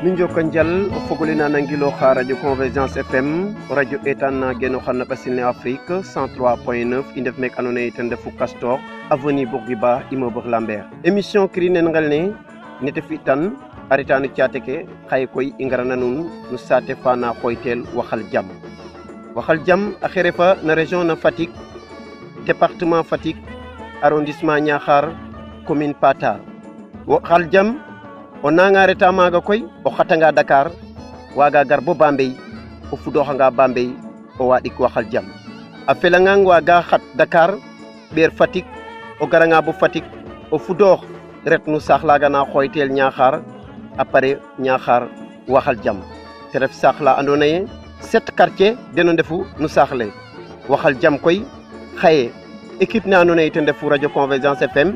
min jokka njal o fogole na nangiloxa radio convergence fm radio etan na genoxan na ɓasil ne afrique 103.9 i ndef meek andoona yee ten refu castor avenue bourguiba immeuble lambert émission kiri nen ngel ne nete fi'tan a reta no caate ke xaye koy i ngarana nuun no saate fa na xooytel waxal jam a xe refa na région na Fatick département Fatick arrondissement Niakhar commune Patar waxal jam o nanga reta maaga koy o xatanga Dakar waaga gar bo Bambey o fudooxanga Bambey o waaɗik waxal jam a felangang waaga xat Dakar ɓeer Fatick o garanga bo Fatick o fudoox ret no saax laaga na xooytel Niakhar après Niakhar waxal jam te ref saax la andoona yee 7 quartier deno ndefu no saax le waxal jam koy xaye équipe ne andoona yee ten refu radio convergence FM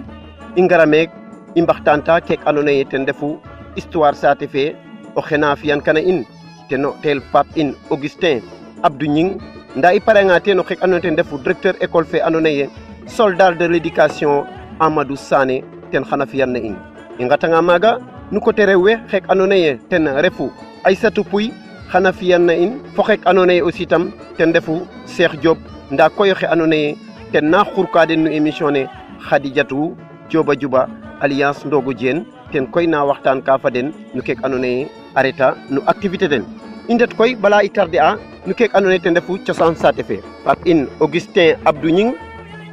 i ngara meek i mbaxtaanta keek andoona yee ten refu histoire saate fe o xena fi'an kana in teno tel Pape in Augustin Abdou Gning ndaa i pare'anga teen o xeek andoona yee ten refu directeur école fe andoona yee soldat de l'éducation Amadou Sané ten xana fi'an na in i ngatanga maaga no coté rew we xeek andoona yee ten refu Aïssatou Pouy xana fi'an na in fo xeek andoona yee aussi tam ten refu Cheikh Diop ndaa koy oxe andoona yee ten na xurka den no émission ne Khadijatou Dioba Djouba alliance Ndogo Diène ten koy na waxtaan ka fa den no keek andoona yee a reta no activité den i ndet koy bala i tarde a no keek andoona yee ten refu cosaan saate fe Pape in Augustin Abdou Gning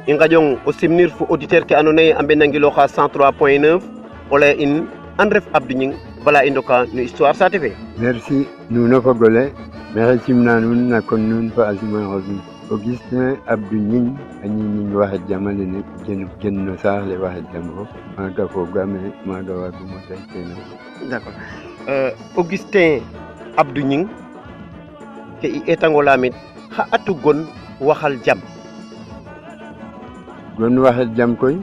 i ngaƴong o simnir fo auditeur ke andoona yee a mbenangilooxa 103.9 o laya in an ref Abdou Gning bala i ndoka no histoire saate fe. Merci nuno fogole maxey simna nuun na kon nuun fa asimanxos nuun Augustin Abdou Gning a ñiñing waxet jam alene gen no saax le waxet jam o maaga fogaame maaga waagumo tay teeno. D'accord Augustin Abdou Gning ke i etango lamit xa atu gon waxal jam. Gon waxet jam koy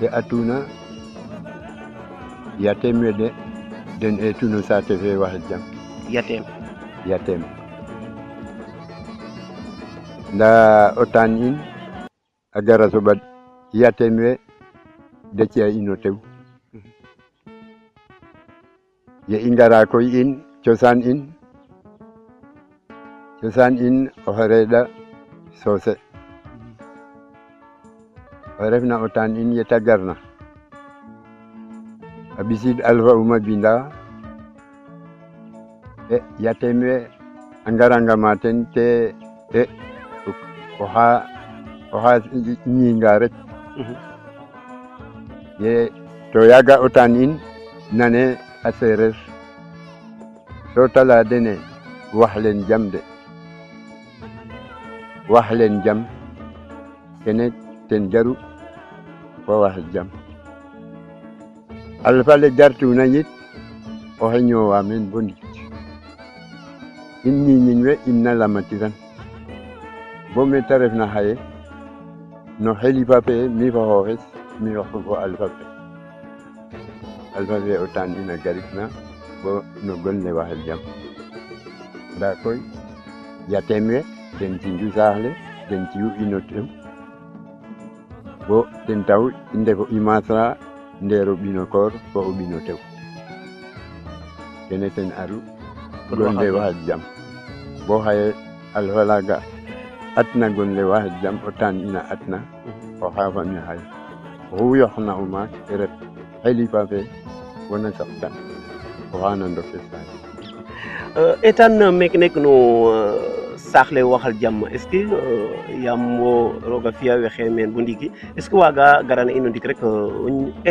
te atuna yatem we de den etu no saate fe waxet jam. Yatem nda o taan in a gara soɓa yatem we de ci'a in o tew ye i ngara koy in cosaan in oxe reɗa soose o refna o taan in yeta garna a ɓisid Alpha Ouma Binda yatem we a ngarangama ten te oxa ñiinga rek ye to yaaga o taan in nane a seereer so ta laya dene wax leen jam de wax leen jam kene ten jaru fo wax jam Alpha le jartuna yit oxe ñoowa meen bo ndik in ñiñin we in na lamatiran bo me ta refna xaye no xelifa fe mi fo xooxes mi fo Alpha fe o taan ina garitna bo no gon le waxel jam ndaa koy yatem we ten cinju saax le ten ci'u ino tew bo ten taxu i ndefo i masra ndeer o ɓino koor fo o ɓino tew kene ten aru gon le waxel jam bo xaye Alpha laaga atna gon le waxel jam o taan ina atna o xaafame xaye oxu yoqna o maak te ref xelifa fe wona saqtan o xana ndoke saay etan meek nek no saax le waxal jam est ce que yaam wo roga fi'a wexe meen bo ndiiki est ce que waaga garana ino ndik rek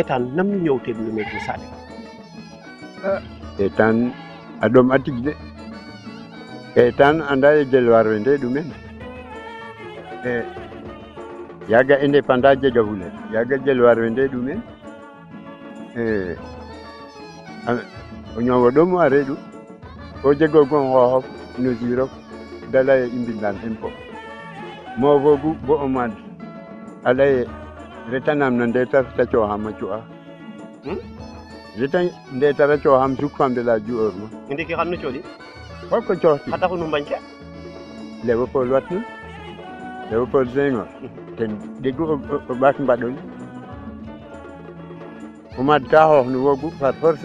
etan nam nu ñoowteeg no meek no saate etan a ɗom a tig de etan anda ye jelwar we ndeeɗu meen yaaga indépendant jega fule yaaga jelwar we ndeeɗu meen o ñoowo ɗomu a reeɗu ko jegoogon xooxof no sirof da laye i mbindaan impôt moofogu bo o maad a laye retanam no ndeetar ta cooxam a cu'a reta ndeetar a cooxam suk fa mbela ju'oorma ndiki xam no cooɗi fop ko cooxti xa taxu nu mbañke Léopold watnu Léopold Senghor ten ɗegu o ɓaak mbaɗol o maad ka xoox no wogu par force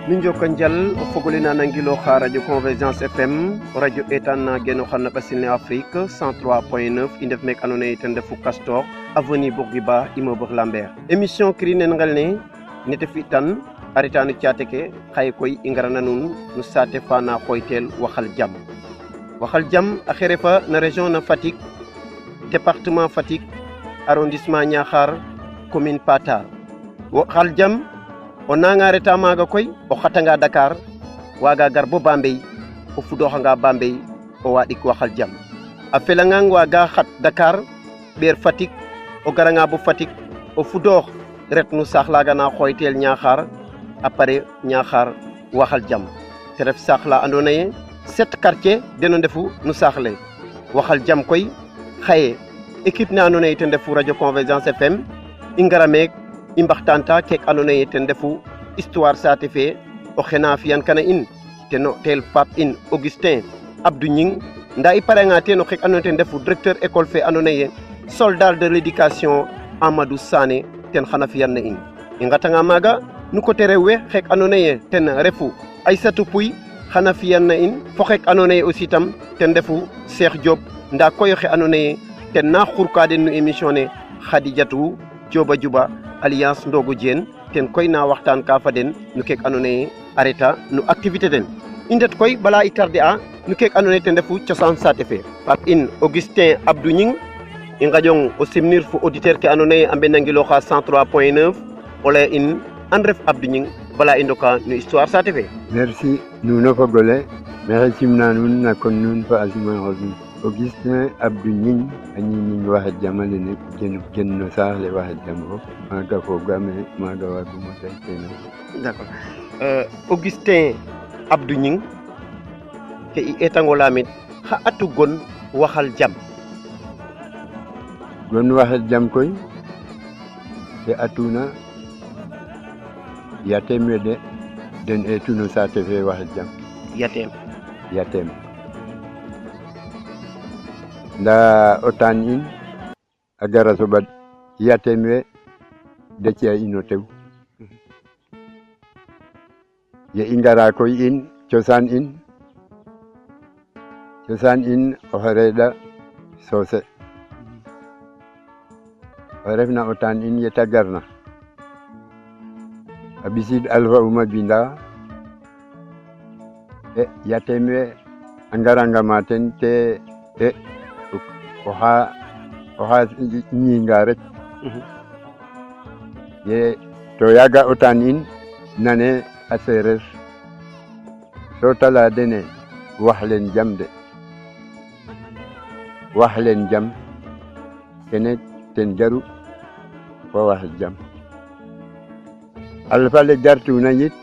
min jokka njal o fogole na nangiloxa radio convergence fm radio etan na geno xarna ɓasilne afrique 103.9 i ndef meek andoona yee ten refu castor avenue bourguiba immeuble lambert émission kiri nen ngel ne nete fi'tan a reta no caate ke xaye koy i ngarana nuun no saate fa na xooytel waxal jam a xe refa na région na Fatick département Fatick arrondissement Niakhar commune Patar waxal jam o nanga reta maaga koy o xatanga Dakar waaga gar bo Bambey o fudooxanga Bambey o waaɗik waxal jam a felangang waaga xat Dakar ɓeer Fatick o garanga bo Fatick o fudoox ret no saax laaga na xooytel Niakhar après Niakhar waxal jam te ref saax la andoona yee 7 quartier deno ndefu no saax le waxal jam koy xaye équipe ne andoona yee ten ndefu radio convergence FM i ngara meek i mbaxtaanta keek andoona yee ten refu histoire saate fe o xena fi'an kana in teno tel Pape in Augustin Abdou Gning ndaa i pare'anga teen o xeek andoona yee ten refu directeur école fe andoona yee soldat de l'éducation Amadou Sané ten xana fi'an na in i ngatanga maaga no coté rew we xeek andoona yee ten refu Aïssatou Pouy xana fi'an na in fo xeek andoona yee aussi tam ten refu Cheikh Diop ndaa koy oxe andoona yee ten na xurka den no émission ne Khadijatou Dioba Djouba alliance Ndogo Diène ten koy na waxtaan ka fa den no keek andoona yee a reta no activité den i ndet koy bala i tarde a no keek andoona yee ten refu cosaan saate fe Pape in Augustin Abdou Gning i ngaƴong o simnir fo auditeur ke andoona yee a mbenangilooxa 103.9 o laya in an ref Abdou Gning bala i ndoka no histoire saate fe. Merci nuun o fog ole maxey simna nuun na kon nuun fa a simanxol nuun Augustin Abdou Gning a ñiñing waxal jam alene gen no saax le waxal jam fop maaga fogaam maaga waagum o say teen. D'accord Augustin Abdou Gning ke i eetango lamit xa atu gon waxal jam? gon waxal jam koy te atuna yatem we de den eetu no saate fe waxal jam. Yatem ndaa o taan in a gara soɓa yatem we de ci'a in o tew ye i ngara koy in cosaan in oxe reɗa soose o refna o taan in yeta garna a ɓisiid Alpha Ouma Binda yatem we a ngarangama ten te oxa ñiinga rek ye to yaaga o taan in nane a seereer so ta laya dene wax leen jam de wax leen jam kene ten jaru fo wax jam Alpha le jartuna yit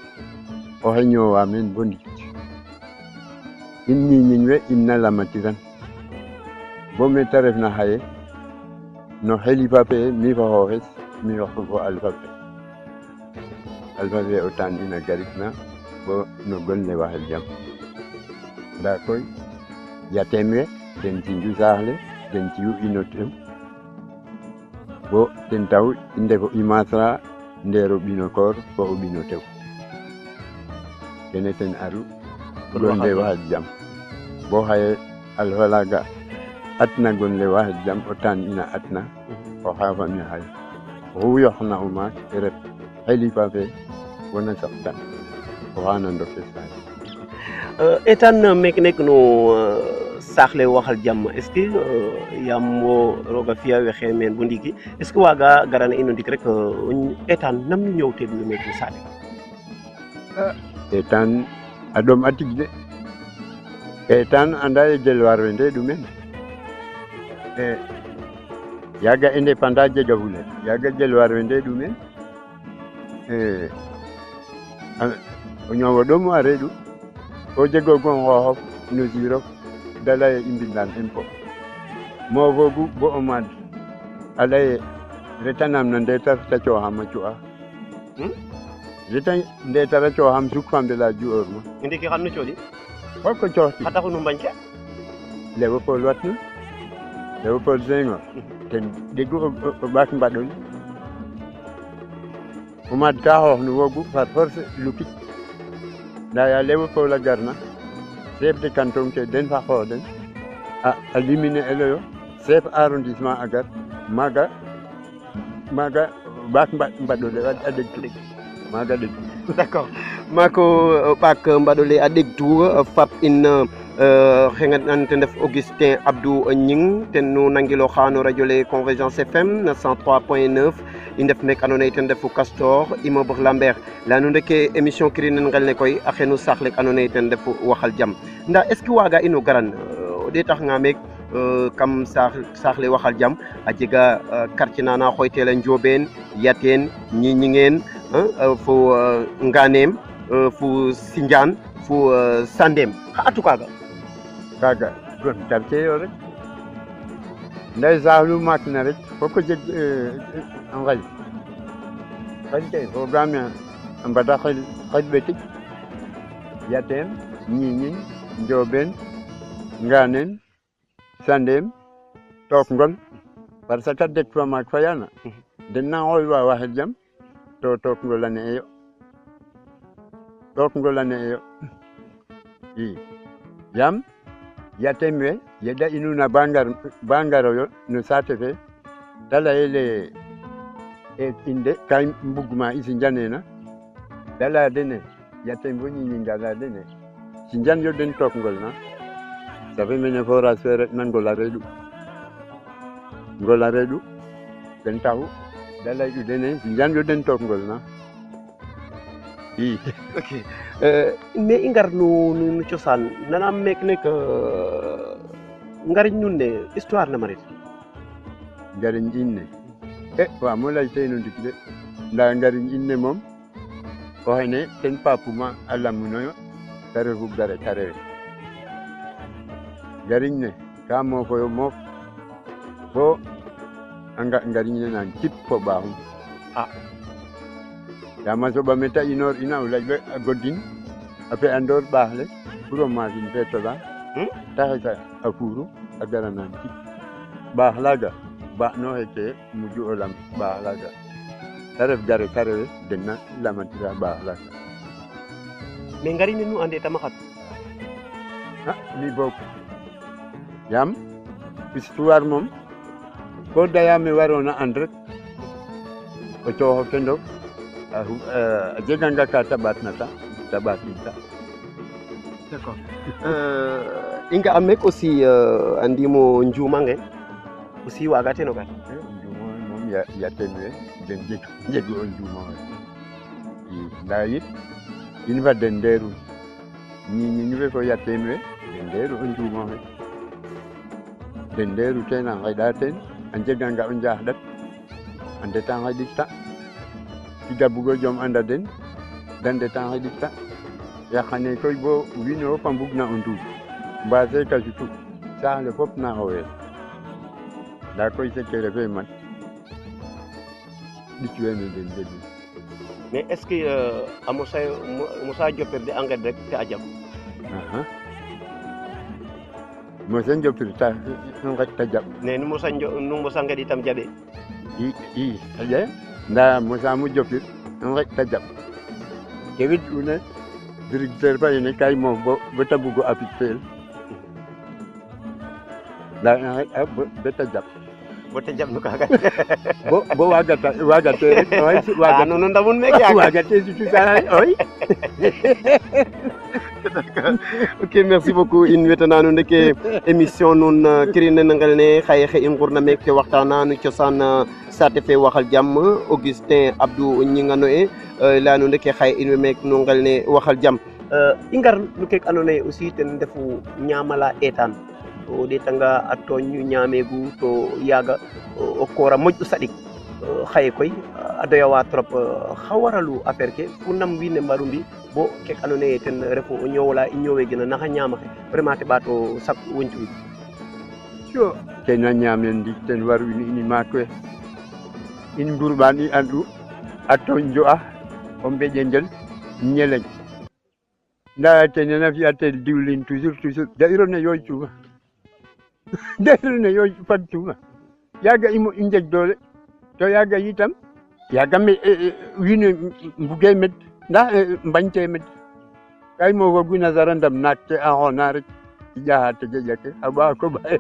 oxe ñoowa meen bo ndiik in ñiñiñ we in na lamatiran bo me ta refna xaye no xelifa fe mi fo xooxes mi waxtu fo Alpha fe o taan ina garit na bo no gon le waxel jam ndaa koy yatem we den cinju saax le den ci'u ino tew bo ten taxu i ndefo i masra ndeer o ɓino koor fo o ɓino tew kene ten aru gon le waxel jam bo xaye Alpha laaga atna gon le waxel jam o taan ina atna o xaafami xaye oxu yoqna o maak ret xelifa fe wona saqtan o xana ndoke saay etan meek nek no saax le waxal jam est ce que yaam wo roga fi'a wexe meen bo ndiiki est ce que waaga garana ino ndik rek etan nam nu ñoowteeglu meek no saate etan a ɗom a tig de etan anda ye jelwar we ndeeɗu meen yaga indépendant jega fule yaga jelwar we nde ɗumen o ñoowo ɗom a reeɗu o jego gon xooxof no sirof da leye i mbindan impôt moofogu bo o maad a leye retanam no ndetar ta cooxam a cu'a reta ndetar a cooxam suk fambe la ju'oorma ndiki xan no cooɗi fop ko cooxti xa taxu nu mbañke Léopold watnu Léopold Senghor ten ɗegu o ɓaak mbaɗol o maad ka xoox no wogu par force lukit nda ya Léopold a garna chef de canton ke den fa xoox den a liminer eloyo chef arrondissement a gar maaga ɓaak mbaɗole a ɗeg maaga ɗeg d'accord maako ɓaak mbaɗole a ɗegtu fap in xengan ten ref Augustin Abdou Gning ten nu nangilooxa no radio le Convergence FM na 103.9 i ndef meek andoona yee ten refu Castor immeuble Lambert laya nuun reke émission kirinen ngel ne koy a xenu saax lek andoona yee ten refu Waxal Jam ndaa est ce que waaga ino garan o ɗeetaxanga meek kam saax le Waxal Jam a jega quartier na xooytel Ndiobène Yateen Ñiñingeen fo Nganeem fo Sindiane fo Sandem xa atu kaaga gon quartier yo rek nday saax lu maak na rek foko jeg a nqaƴ kay fogaam a mbada xaƴ ɓetik Yateen Ñiñing Ndiobène Nganeen Sandem Took Ngol parce que deg fa maak fa yaana den na xooywa Waxal Jam to Took Ngol a ne'eyo Took Ngol a ne'eyo i yaam Yatem we yeda inuna ba ngaroyo no saate fe ta layele inde ka mbugma i Sindianena da laya dene Yatem fo Ñiñinga laya dene Sindian yo den Took Ngol na ça fait mene forage fe retna Ngol a reeɗu ten taxu da lay u dene Sindian yo den Took Ngol na i ok mais i ngar no cosaan nanam meek nek ngariñ nun ne histoire na marit ngariñ in ne waamo lay teeno ndik de nda ngariñ in ne moom o xene ten papuma a lamunoyo te refu gare ta rewe ngariñ ne ka moofoyo moof bo a nga ngariñ ne naan cip fo ɓaaxum yaam a soɓa me ta inoor ina o laƴ a godin a fe'andoor ɓaax le pour o maasin fe tola ta xesa a fuuru a gara naan cip ɓaax laaga ɓaaxnoxe ke muju o lam ɓaax laaga ta ref gare ta rewe den na lamatira ɓaax laaga mais ngariñ ne nu ande tama xat mi boog yaam histoire moom ko daya me waroona and rek o cooxo kendof a jeganga ka ta ɓaatna ta ɓaatin ta d'accord i nga'a meek aussi andimo njuumange aussi waaga teen o gar njuumo moom Yatem we den jegu o njuumoxe i ndaa yit in fa den ndeerun Ñiñing we fo Yatem we den ndeeru o njuumoxe den ndeeru teen a nqeɗa teen a njeganga o njaax ɗat a ndeta nqeɗik ta tiga bugo jom anda den da ndeta nqeɗik ta yaqane koy bo wiin we fop a mbugna o nduuf mbaase ka sutu saax le fop na xooyel ndaa koy seke refe mat ɗik wene den jegu mais est ce que a mosa jopir de engrais rek te a jam mose njopir ta nqet ta jaɓ ne nu mosa ngeɗ itam jaɓe i aƴe ndaa mosaamo jopir nqet ta jaɓ ke wid'una directeur fa yene ka i moof bo ta bugo apit feel ndaa i nqeɗ'a bo ta jaɓ bo te jaɓ no kaaga bo waagate rek oy nuno ndamun meeke yaaga waagate sutu sa oy ok merci beaucoup in wetana nuun rek émission nuun kirinen ngel ne xaye xe i ngurna meeke waxtaana no cosaan saate fe Waxal Jam Augustin Abdou Gning e laya nuun rek xaye in way meek no ngel ne Waxal Jam i ngar no keek andoona yee aussi ten ndefu ñaamala eetaan o ɗetanga a toñu ñamegu to yaga o koora moƴƴu saɗik xaye koy a doyawa trop xa waralu affaire ke fu nam wiin we mbaru mbi bo kek andoona yee ten refu o ñowola i ñoowegina naxa ñaamaxe vraiment te ɓaato sak woñtuwin yo ten a ñaamen ndik ten waru in maak we in ngurɓaan i andu a tooñ jo'a o mbeƴengel ñeleñ ndaa tene na fi'atel diwlin toujours da'iro ne yooytuma da'iro ne fadtuma yaaga i njeg doole to yaaga yitam yaaga wiin we mbugee med ndaa mbañtee med ka i moofogu nasara ndam naak ke a xoona rek i ƴaxa tege ƴake a ɓaa koɓaye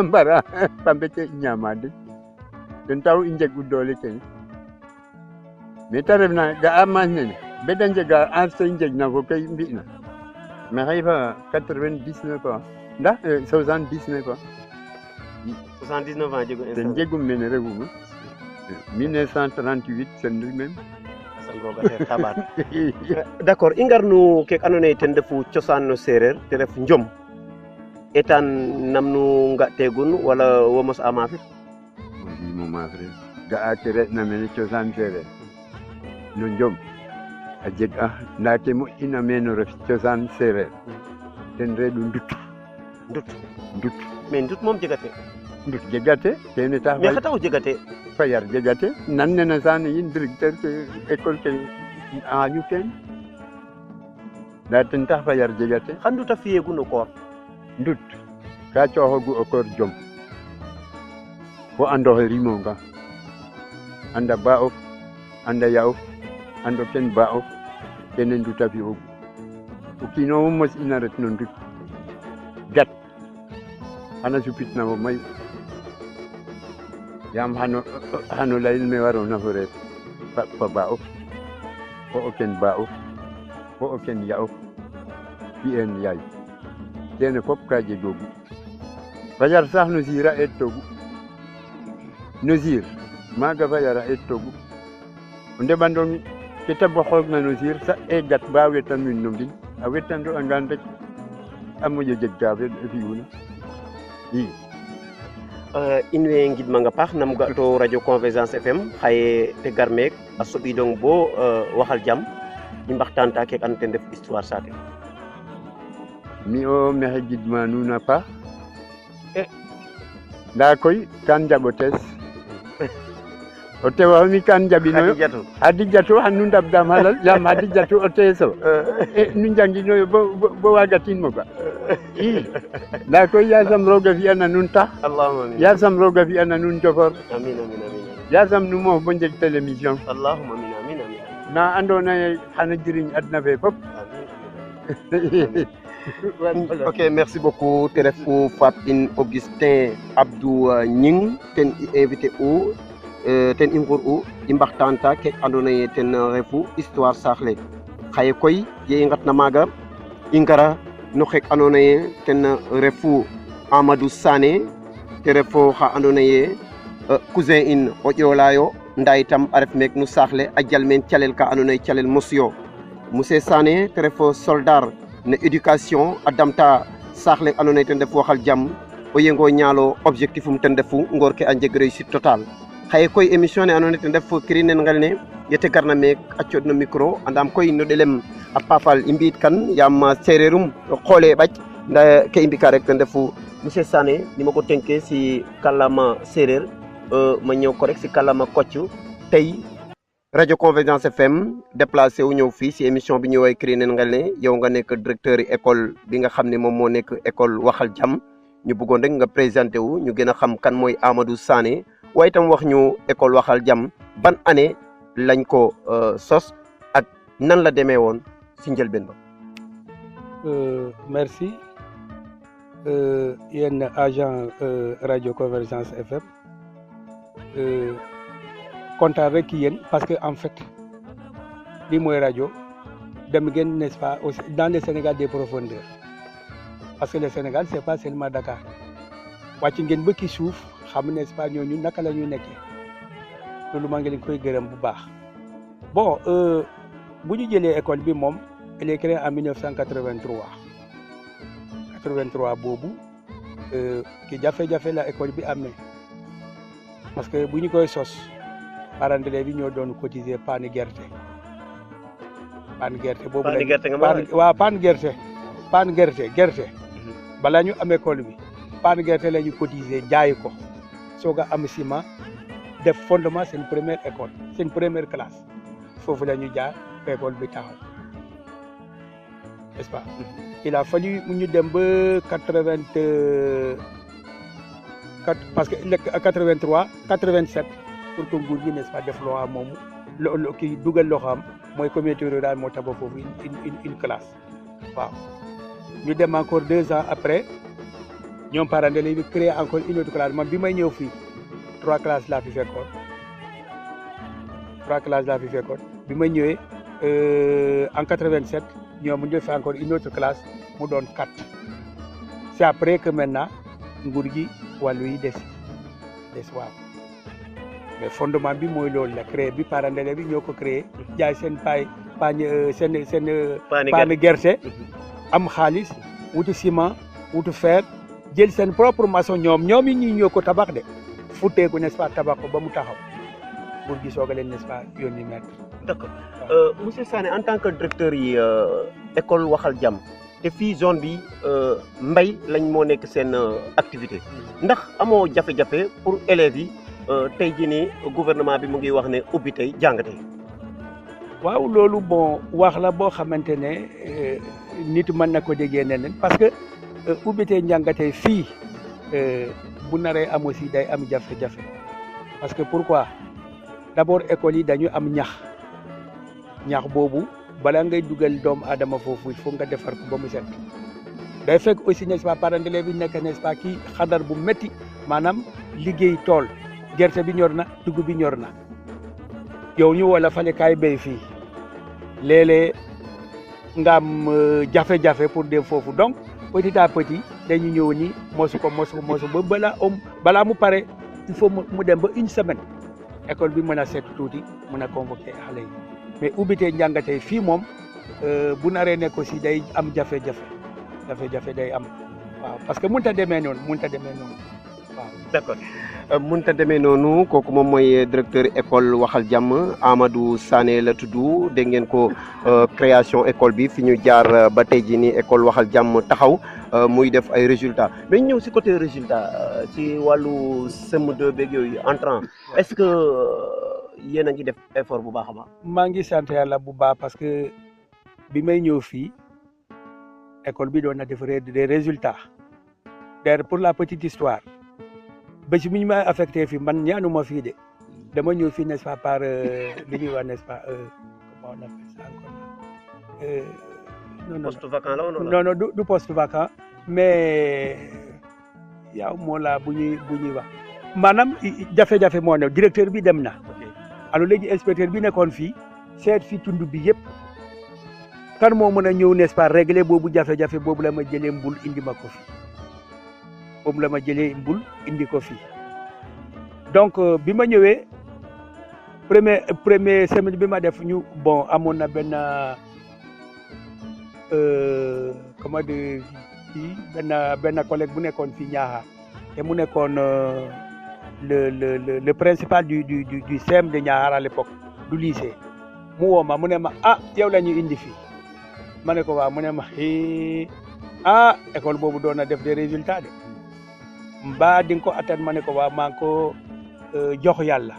mbara pambe ke i ñaama den ten taxu i njegu doole kene mais ta refna ga'a maas nene beda njega ars i njegna fo ke i mbi'na maxey fa 99 ans ndax 79 ans 79 ans jegu ten jegum mene refuma 1938 sen rimem d'accord i ngarnu kek andoona yee ten refu cosaan no seereer te ref njom etaan nam nu nga'teegun wala wo mos'a maafit mos'iim o maaf rek ga'a ke re'na mene cosaan seereer no njom a jeg'a ndaa ke moƴ'ina meen o ref cosaan seereer ten re'u ndut mais ndut moom jegatee ndut jegate kene tax mais xa taxu jegatee fa yar jegate nan nena saane yin directeur ke école ke añu teen ndaa ten tax fa yar jegate xa ndut a fi'eegun o koor ndut ka cooxogu o koor jom fo andoxe rimonga anda ba'of anda ya'of ando ken ba'of kene ndut a fi'ogu o kiino xu mos'ina ret no ndut gat xana supitna fo mayu yaam xano layel me waroona fo reet fa ba'of fo o ken ba'of fo o ken ya'of fi'een yaay kene fop ka jegoogu fajar sax no siir a eetoogu no siir maaga fajar a eetoogu o ndeɓandong ke ta boxoogna no siir sa e gat ba wetan win no mbind a wetando'angaan rek a moƴo jeg ka fi'una i in way ngidmanga paax nam ga to radio Convergence FM xaye te gar meek a soɓidong bo waxal jam i mbaxtaanta kek and ten ref histoire saate mi o maxey gidma nuun a paax ndaa koy kan njaɓo tees o tew oxe mi kan njaɓinooyo Xadijatu xan nu ndabdaam xalal yaam Xadijatu o teeso nu njanginoyo bo waagatin mo ga i ndaa koy yaasam roog a fi'ana nuun tax allahuma amin yaasam roog a fi'ana nuun jofor amin amin amin yaasam nu moof bo njeg télévision allahuma amin amin amin na andoona yee xana jiriñ adna fe fop ok merci beaucoup te refu Fap in Augustin Abdou Gning ten i invité u ten i ngur u i mbaxtaanta ke andoona yee ten refu histoire saax le xaye koy ye i ngatna maaga i ngara no xek andoona yee ten refu Amadou Sané te ref xa andoona yee cousin in o ƴoolaayo ndaa itam a ref meek no saax le a jal meen calel ka andoona yee calel mosyo monsieur Sané te ref soldat no éducation a damta saax le andoona yee ten ref waxal jam o yengo ñaalo objectif um ten refu ngoor ke a njeg réussite totale xaye koy émission ne andoona yee ten ref kiri nen ngel ne yete garna meek a cooɗno micro andaam koy no ɗelem a paafal i mbi'it kan yaam seereerum xoole ɓac ndaa ke i mbi'ka rek ten refu monsieur Sané ni ma ko tënkee si kàllaama séeréer ma ñëw ko rek si kàllaama kocc tey radio Convergence FM déplacé wu ñëw fii si émission bi ñu woowee kiri nen ngel ne yow nga nekk directeur école bi nga xam ne moom moo nekk école waxal jam ñu bëggoon rek nga présenté wu ñu gën a xam kan mooy Amadou Sané waaye itam wax ñu école waxal jam ban année lañ ko sos ak nan la demee woon si njëlbeen ba. merci yéen agent radio Convergence FM kontaan rek yéen parce que en fait lii mooy rajo dem ngeen n'est-ce pas aussi dans le Sénégal des profondeurs parce que le Sénégal c'est pas seulement Dakar wàcc ngeen ba ki suuf xam n'est-ce pas ñooñu naka la ñuy nekkee loolu maa ngi leen koy gërëm bu baax bon bu ñu jëlee école bi moom elle est créée en 1983 boobu ki jafe-jafe la école bi amee parce que bu ñu koy sos parents d'élèves bi ñoo doon cotiser paani gerte boobu paani gerte nga ma waaw paan gerte balaa ñu am école bi paan gerte la ñu cotiser jaay ko soog a am ciment def fondement seen première école seen première classe foofu la ñu jaar école bi taxaw n'est-ce pas il a fallu ñu dem ba 84 parce que 83 87 pour que nguur gi n'est-ce pas def loi moomu kii dugal loxoom mooy communauté rurale moo tabax foofu une classe waaw ñu dem encore 2 ans après ñoom parents d'élèves bi créé encore une autre classe man bi may ñëw fii 3 classes laa fi fekkoon bi may ñëwee en 87 ñoom ñu def encore une autre classe mu doon 4 c'est après que maintenant nguur gi wàllu yi des waaw mais fondement bi mooy loolu la créé bi parents d'élèves bi ñoo ko créé jaay seen paani gerte am xaalis wutu ciment wutu fer jël seen propre maçon ñoom yi ñi ñoo ko tabax de futteeku n'est-ce pas tabax ko ba mu taxaw pour gi sooga leen n'est-ce pas yónni maître. D'accord monsieur Sané en tant que directeur yi école Waxal Jàmm te fii zone bi mbay lañ moo nekk seen activité ndax amoo jafe-jafe pour élèves yi tey jii nii gouvernement bi mu ngi wax ne ubbi tey jàng tey. waaw loolu bon wax la boo xamante ne nit mën na ko déggee neneen parce que ubbi tey njàngatee fii bu naree am aussi day am jafe-jafe parce que pourquoi d'abord école yi dañu am ñax boobu balaa ngay dugal doomu aadama foofu il faut nga defar ko ba mu set day fekk aussi n'est-ce pas parents d'élèves bi nekk n'est-ce pas kii xadar bu métti maanaam liggéey tool gerte bi ñor na dugub bi ñor na yow ñu wala fale kaay béy fii léeg-léeg nga am jafe-jafe pour dem foofu donc petit à petit dañu ñëw ni mosu ba balaa mu pare il faut mu dem ba une semaine école bi mën a seet tuuti mën a convoquer xale yi mais ubbitee njàngatee fii moom bu naree nekk aussi day am jafe-jafe day am waaw parce que mënut a demee noonu waaw. D'accord mënut a demee noonu kooku moom mooy directeur école Waxal Jàmm Amadou Sané la tudd dégg ngeen ko création école bi fi ñu jaar ba tey jii nii école Waxal Jàmm taxaw muy def ay résultats mais ñëw si côté résultat ci wàllu CM2 beeg yooyu entrant est-ce que yéen a ngi def effort bu baax a baax. maa ngi sant yàlla bu baax parce que bi may ñëw fii école bi doon na def des résultats d'ailleurs pour la petite histoire. ba ci mi ñu may affecté fii man ñaanuma fii de dama ñëw fii n'est-ce pas par li ñuy wax n'est-ce pas comment on appelle ça encore poste vacant la woon non du poste vacant mais yow moo la bu ñuy wax maanaam jafe-jafe moo ne directeur bi dem na alors léegi inspecteur bi nekkoon fii seet fi tund bi yëpp kan moo mën a ñëw n'est-ce pas régler boobu jafe-jafe boobu la ma jëlee mbul indi ma ko fi boobu la ma jëlee mbul indi ko fii donc bi ma ñëwee premier semaine bi ma def ñu bon amoon na benn comment dire fii benn collègue bu nekkoon fii Niakhar te mu nekkoon le principal du CEM de Niakhar à l'époque du lycée mu woo ma mu ne ma yow la ñu indi fii ma ne ko waaw mu ne ma école boobu doon na def des résultats de mbaa di nga ko atteindre ma ne ko waaw maa ngi ko jox yàlla.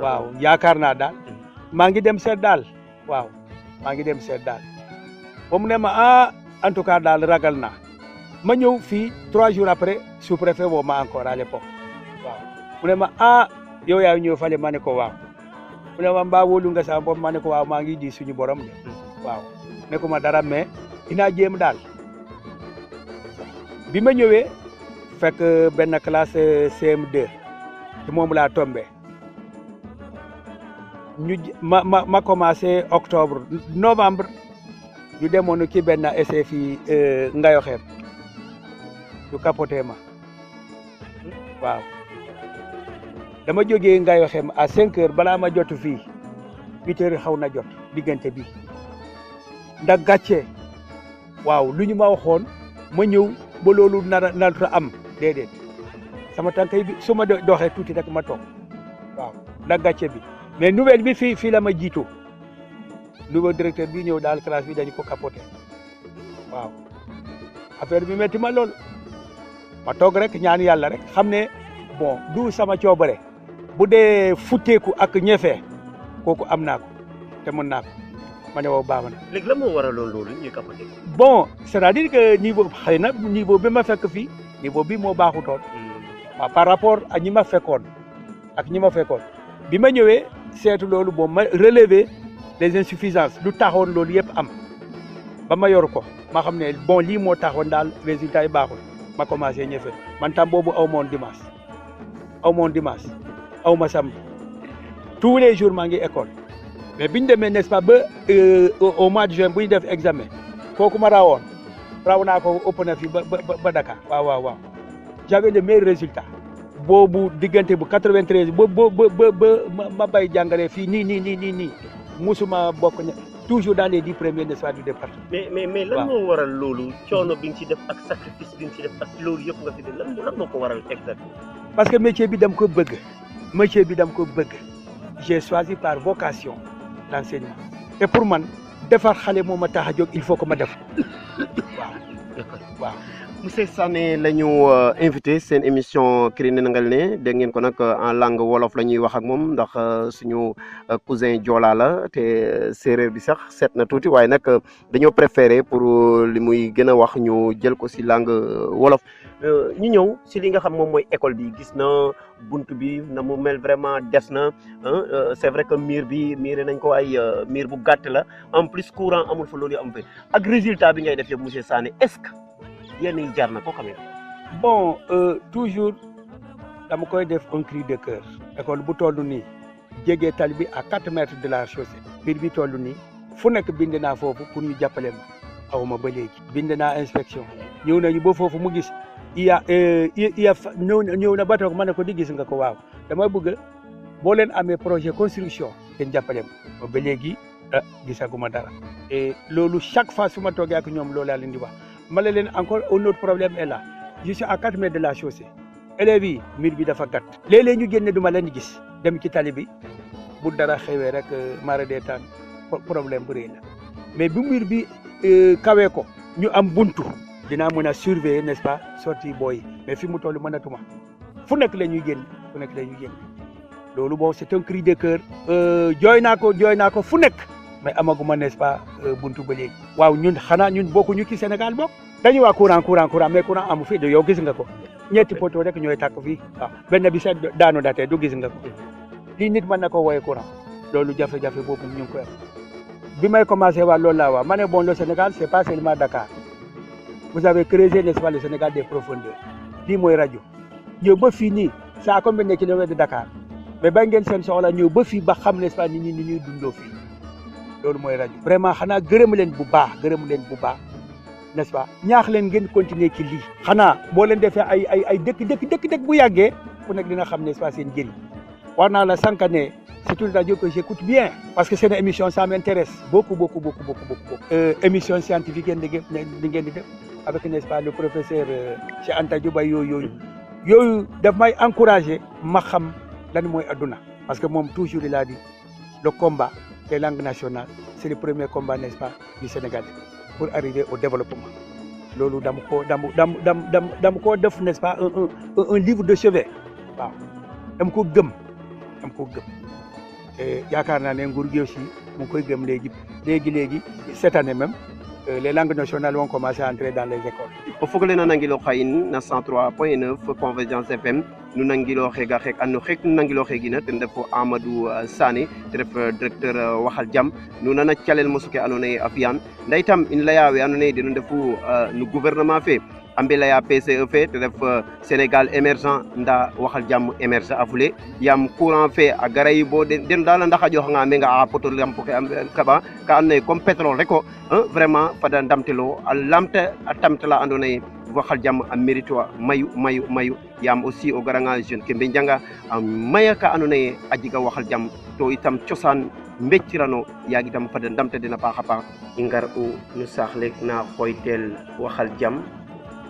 waaw yaakaar naa daal maa ngi dem seet daal waaw maa ngi dem seet daal ba mu ne ma en tout cas daal ragal naa ma ñëw fii 3 jours après sous-préfet woo ma encore à l'époque waaw mu ne ma yow yaa ñëw fale ma ne ko waaw mu ne ma mbaa wóolu nga sax boobu ma ne ko waaw maa ngi di suñu borom de waaw ne ko ma dara mais dinaa jéem daal bi ma ñëwee. fekk benn classe CM2 ci moom laa tombé ñu ma commencé novembre ñu demoon ci benn essai fii Ngayoxeem ñu capoté ma waaw dama jógee Ngayoxeem à 5 heures balaa ma jot fii 8 heures xaw na jot diggante bi ndax gàcce waaw lu ñu ma waxoon ma ñëw ba loolu narta am déedéet sama tànkay bi su ma doxee tuuti rek ma toog waaw ndax gàcce bi mais nouvelle bi fii la ma jiitu nouveau directeur bi ñëw daal classe bi dañu ko capoté waaw affaire bi métti ma lool ma toog rek ñaan yàlla rek xam ne bon du sama coobare bu dee futteeku ak ñefe kooku am naa ko te mën naa ko ma ne woo baax na. léegi lan moo waraloon loolu ñuy capoté. bon c'est-à-dire que niveau xëy na niveau bi ma fekk fii niveau bi moo baaxutoon waaw par rapport ak ñi ma fekkoon bi ma ñëwee seetu loolu bon ma relever les insuffisances lu taxoon loolu yëpp am ba ma yor ko ma xam ne bon lii moo taxoon daal résultat yi baaxul ma commencé ñëfe man tam boobu aw moon dimanche aw ma samedi tous les jours maa ngi école mais biñu demee n'est-ce pas ba au mois de juin bu ñu def examen kooku ma raw naa ko ëpp na fi ba Dakar waaw j'avais le meilleur résultat boobu diggante bu 93 ba ma bay jàngale fii nii musuma bokk ne toujours dans les 10 premiers n'est-ce pas du département. mais lan moo waral loolu coono bi nga ci def ak sacrifice bi nga ci def ak loolu yëpp nga fi def lan moo ko waral exactement. parce que métier bi dama ko bëgg j'ai choisi par vocation l'enseignement et pour man defar xale moo ma tax a jóg il faut que ma def waaw. monsieur Sané la ñu invité seen émission Kiri Nangal ne dégg ngeen ko nag en langue wolof la ñuy wax ak moom ndax suñu cousin Joola la te séeréer bi sax seet na tuuti waaye nag dañoo préféré pour li muy gën a wax ñu jël ko si langue wolof. ñu ñëw si li nga xam moom mooy école bi gis na bunt bi na mu mel vraiment des na c'est vrai que miire nañ ko ay miir bu gàtt la en plus courant amul fa loolu am fa ak résultat bi ngay def yëpp monsieur Sané est-ce que yéen yi jar na ko quand même. bon toujours dama koy def un cri de cœur école bu toll nii jégee tali bi à 4 mètres de la chaussée biir bi toll nii fu nekk bind naa foofu pour ñu jàppale ma awma ba léegi bind naa inspection ñëw nañu ba foofu mu gis ñëw na ba toog ma ne ko di gis nga ko waaw dama bëgg boo leen amee projet construction ngeen jàppale ma ba léegi gisaguma dara et loolu chaque fois su ma toogee ak ñoom loolu laa leen di wax ma ne leen encore un autre problème est là je suis à 4 mètres de la chaussée élèves yi mbir bi dafa gàtt léeg-léeg ñu génne du ma leen gis dem ci tali bi bu dara xewee rek mara dee taan problème bu rëy la mais bu mbir bi kawee ko ñu am buntu dinaa mën a surveiller n'est-ce pas sorti booy mais fi mu toll mënatuma fu nekk la ñuy génn loolu bon c'est un cri de cœur jooy naa ko fu nekk mais amaguma n'est-ce pas buntu ba léegi waaw ñun xanaa ñun bokkuñu ci Sénégal bokk dañuy wax courant mais courant amu fi de yow gis nga ko ñetti poto rek ñooy tàkk fii waaw benn bi sax daanu datee du gis nga ko lii nit mën na ko wooye courant loolu jafe-jafe boobu ñu ngi koy am bi may commencé waa loolu laa wax ma ne bon le Sénégal c'est pas seulement Dakar vous avez creusé n'est-ce pas le Sénégal des profondeurs lii mooy rajo ñëw ba fii nii c'est à combien de kilomètres de Dakar mais ba ngeen seen soxla ñëw ba fii ba xam n'est-ce pas nit ñi ni ñuy dundoo fii loolu mooy rajo vraiment xanaa gërëm leen bu baax n'est-ce pas ñaax leen ngeen continuer ci lii xanaa boo leen defee ay dëkk bu yàggee ku nekk dina xam n'est-ce pas seen njëriñ war naa la sànq ne c'est une radio que j'écoute bien parce que c'est une émission ça m'intéresse beaucoup émission scientifique di ngeen di def avec n'est-ce pas le professeur Cheikh Anta Diop yooyu daf may encourager ma xam lan mooy adduna parce que moom toujours il a dit le combat des langues nationales c'est le premier combat n'est-ce pas du Sénégal pour arriver au développement loolu dama ko def n'est-ce pas un livre de chevet waaw dama ko gëm yaakaar naa ne nguur gi aussi mu ngi koy gëm léegi cette année même les langues nationales vont commencer à entrer dans les écoles. o fogole na nangilo xayin na 103.9 Convergence FM nu nangilo xega xek ando xek nu nangilo xegina ten ref Amadou Sané te ref directeur Waxal Jam nu nana calel mosuke ando naye a fiyan nda itam in leya we ando naye deno ndefu no gouvernement fe ambe leya PCE fe te ref Sénégal émergent nda Waxal Jam émergent a fule yam courant fe a garay bo den dal ndax a joxanga menga a poto lamp ke kaɓa ka ando naye comme pétrole rek o vraiment fada ndamtelo a lamta a tamtala ando naye Waxal Jam a mérite wa mayu yam aussi o garanga jeune ke mbe njanga a maya ka ando naye a jega Waxal Jam to itam cosaan mbeccirano yaag itam fada ndamta den a paax a paax i ngar u no saax lek na xooytel Waxal Jam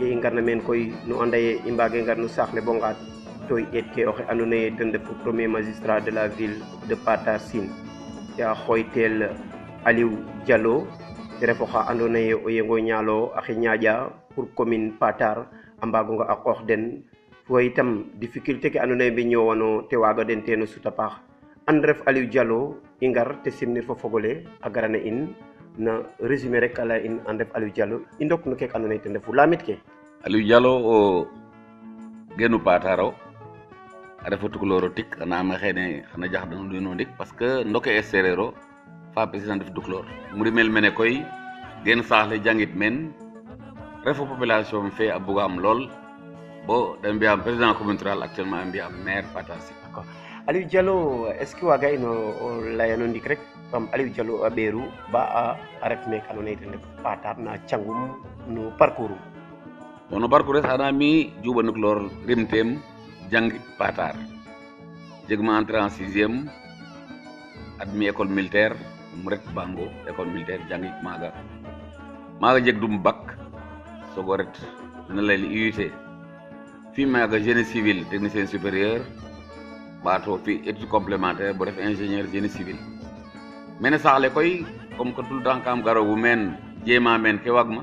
ye i ngarna meen koy nu anda ye i mbaage ngar no saax le bo ngaad to i eet ke oxe andoona yee ten refu premier magistrat de la ville de Patar Sine ya xooytel Aliou Diallo te ref oxa andoona yee o yengo ñaalo axe ñaaƴa pour commune Patar a mbaagonga a qoox den fo itam difficulté ke andoona yee mbi ñoowano te waaga den teen o sut a paax and ref Aliou Diallo i ngar te simnir fo fog ole a garana in na résumé rek a laya in an ref Aliou Diallo i ndok no keek andoona yee ten refu lamit ke Aliou Diallo o genu Patar o a refa tukulóor o tik anaame xeene xana jaxdano no ndik parce que ndoke e sereer o fa président def tukulóor murimel mene koy gen saax le jangit men refu population fe a bugaam lool bo da mbi'am président communautaire actuellement a mbi'am maire Patar Sine. d'accord Aliou Diallo est ce que waaga ino o layano ndik rek comme Aliou Diallo a ɓeeru ba a ref meek andoona yee ten ref Patar na cangum no parcours um no parcours es xana mi Diouma Nuclor rimtem jang Patar jegma entré en 6e admi école militaire mu ret Bango école militaire jangik maaga jegdum bac sogo ret na layel UIT fi maaga génie civil technicien supérieur ɓaato fi étude complémentaire bo ref ingénieur génie civil mene saaxle koy comme que tout le temps kam garogu meen jeema meen ke waagma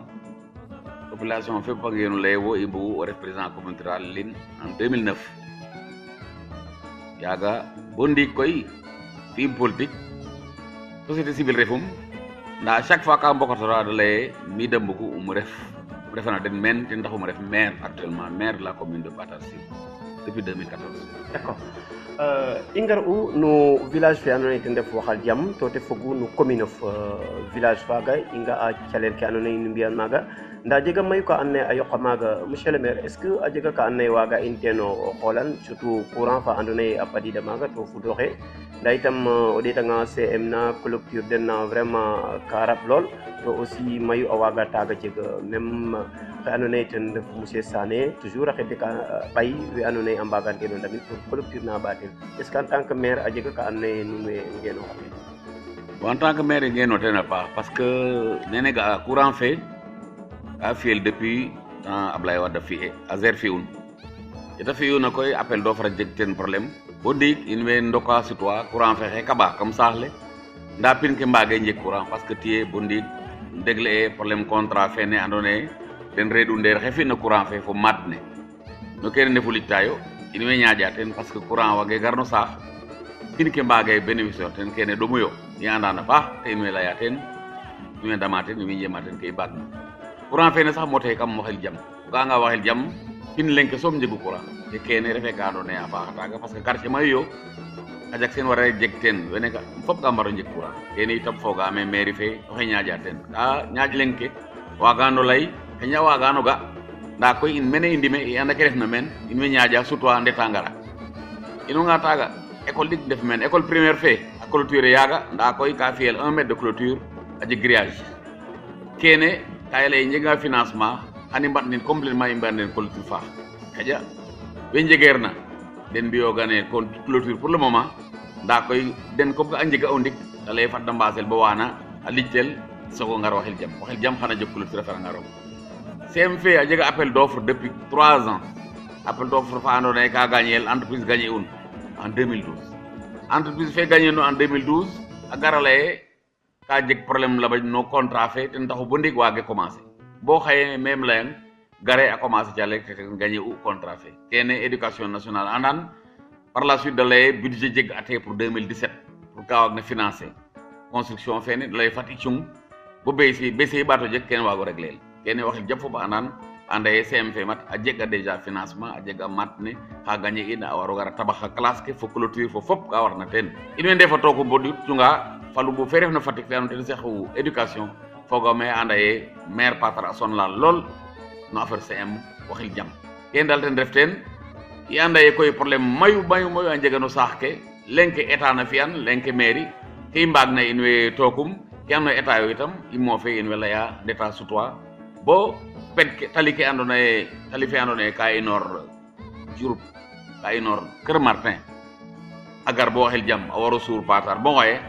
population fep a ngeenu lay wo i mbugu o ref président communautaire lin en 2009 yaaga bo ndiik koy fi'im politique société civile refum nda chaque fois ka mbokatora da laye mi de mbugu refana den meen ten taxum ref maire actuellement maire de la commune de Patar Sine depuis 2014. d'accord i ngar u no village fe andoona yee ten ref Waxal Jam to te fogu no commune of village faaga i nga'a calel ke andoona yee nu mbi'an maaga ndaa jega mayu ka andoona yee a yoqa maaga monsieur le maire est ce que a jega ka andoona yee waaga in teen o xoolan surtout courant fa andoona yee a fadiida maaga to fudooxe ndaa itam o ɗeetanga CM na clôture den na vraiment ka raɓ lool to aussi mayu a waaga taaga jeg même xe andoona yee ten ref monsieur Sané toujours a xede ka ɓay we andoona yee a mbaagan teen o ndamit pour clôture na ɓaatel est ce que en tant que maire a jega ka andoona yee nuun we ngeenooxa teen en tant que maire ngeno ten a paax parce que nene ga'a courant fe ka fiyel depuis temps Ablaye Wade a fi'e a zer fi'un yete fi'una koy appel d'offre a jeg ten problème bo ndiik in way ndoka sutwa courant fe xe kaɓa kam saax le nda pin ke mbaage njeg courant parce que tiye bo ndiik ndegle e problème contrat fene andoona yee ten reeɗu ndeer xe fi'na courant fe fo maad ne no kene ndefu lijtayo in way ñaaƴa ten parce que courant waage gar no saax pin ke mbaage bénéficiaire ten kene ɗomu yo i andan a paax te in way laya ten in way ndama ten in way njema ten ke i mbaagna courant fene sax mote kam Waxel Jam o ga'anga Waxel Jam pin leŋ ke soom njegu courant te kene refe ka andoona yee a faaxa taaga parce que quartier mayu yo a jak sen wara jeg ten wene fop ka mbaro njeg courant kene itam fogaame mairie fe oxe ñaaƴa ten ka ñaaƴ leŋ ke waagano lay xeña waagano ga ndaa koy in mene i ndime i anda ke refna meen in way ñaaƴa sutwa ndeta ngara inonga taaga école ɗik ndef meen école primaire fe a clôture yaaga ndaa koy ka fiyel 1 mètre de clôture a jeg grillage kene ka i lay njega financement xan i mbaɗnin complètement i mbi'an den clôture faax xaƴa we njegeerna den mbi'oogane clôture pour le moment ndaa koy den comme a njega o ndik a lay fat da mbaasel bo waana a lijtel sogo ngar Waxel Jam Waxel Jam xana jeg clôture a feranga roog CM fe a jega appel d'offre depuis 3 ans appel d'offre fa andoona yee ka gagner entreprise gagner un en 2012 entreprise fe gagner no en 2012 a gara laye ka jeg problème la no contrat fe ten taxu bo ndik waage commencer bo xaye même layan gare a commencer calek te gagner u contrat fe kene éducation nationale andan par la suite de laye budget jeg ate pour 2017 pour ka waag na financer construction fene lay fat i cung bo besi ɓaato jeg kene waago régler kene Waxel Jam fop andan anda ye CM fe mat a jega déjà financement a jega mat ne xa gagner in a waro gara tabax a classe ke fo clôture fo fop ka warna ten in way ndefatoogu bo ɗut cunga falu bo fe refna Fatick fe andoona yee ten sexu éducation fogaame anda ye maire Patar a sonla lool no affaire CM Waxel Jam kene dal ten ref ten i anda ye koy problème mayu a njega no saax ke leŋ ke état na fi'an leŋ ke mairie ke i mbaagna in way tookum ke andoona yee état yo itam i moofe in way laya ndeta sutwa bo pet ke tali ke andoona yee tali fe andoona yee ka inoor Diouroup ka inoor Kër Martin a gar bo Waxel Jam a waro suur Patar bo ngoye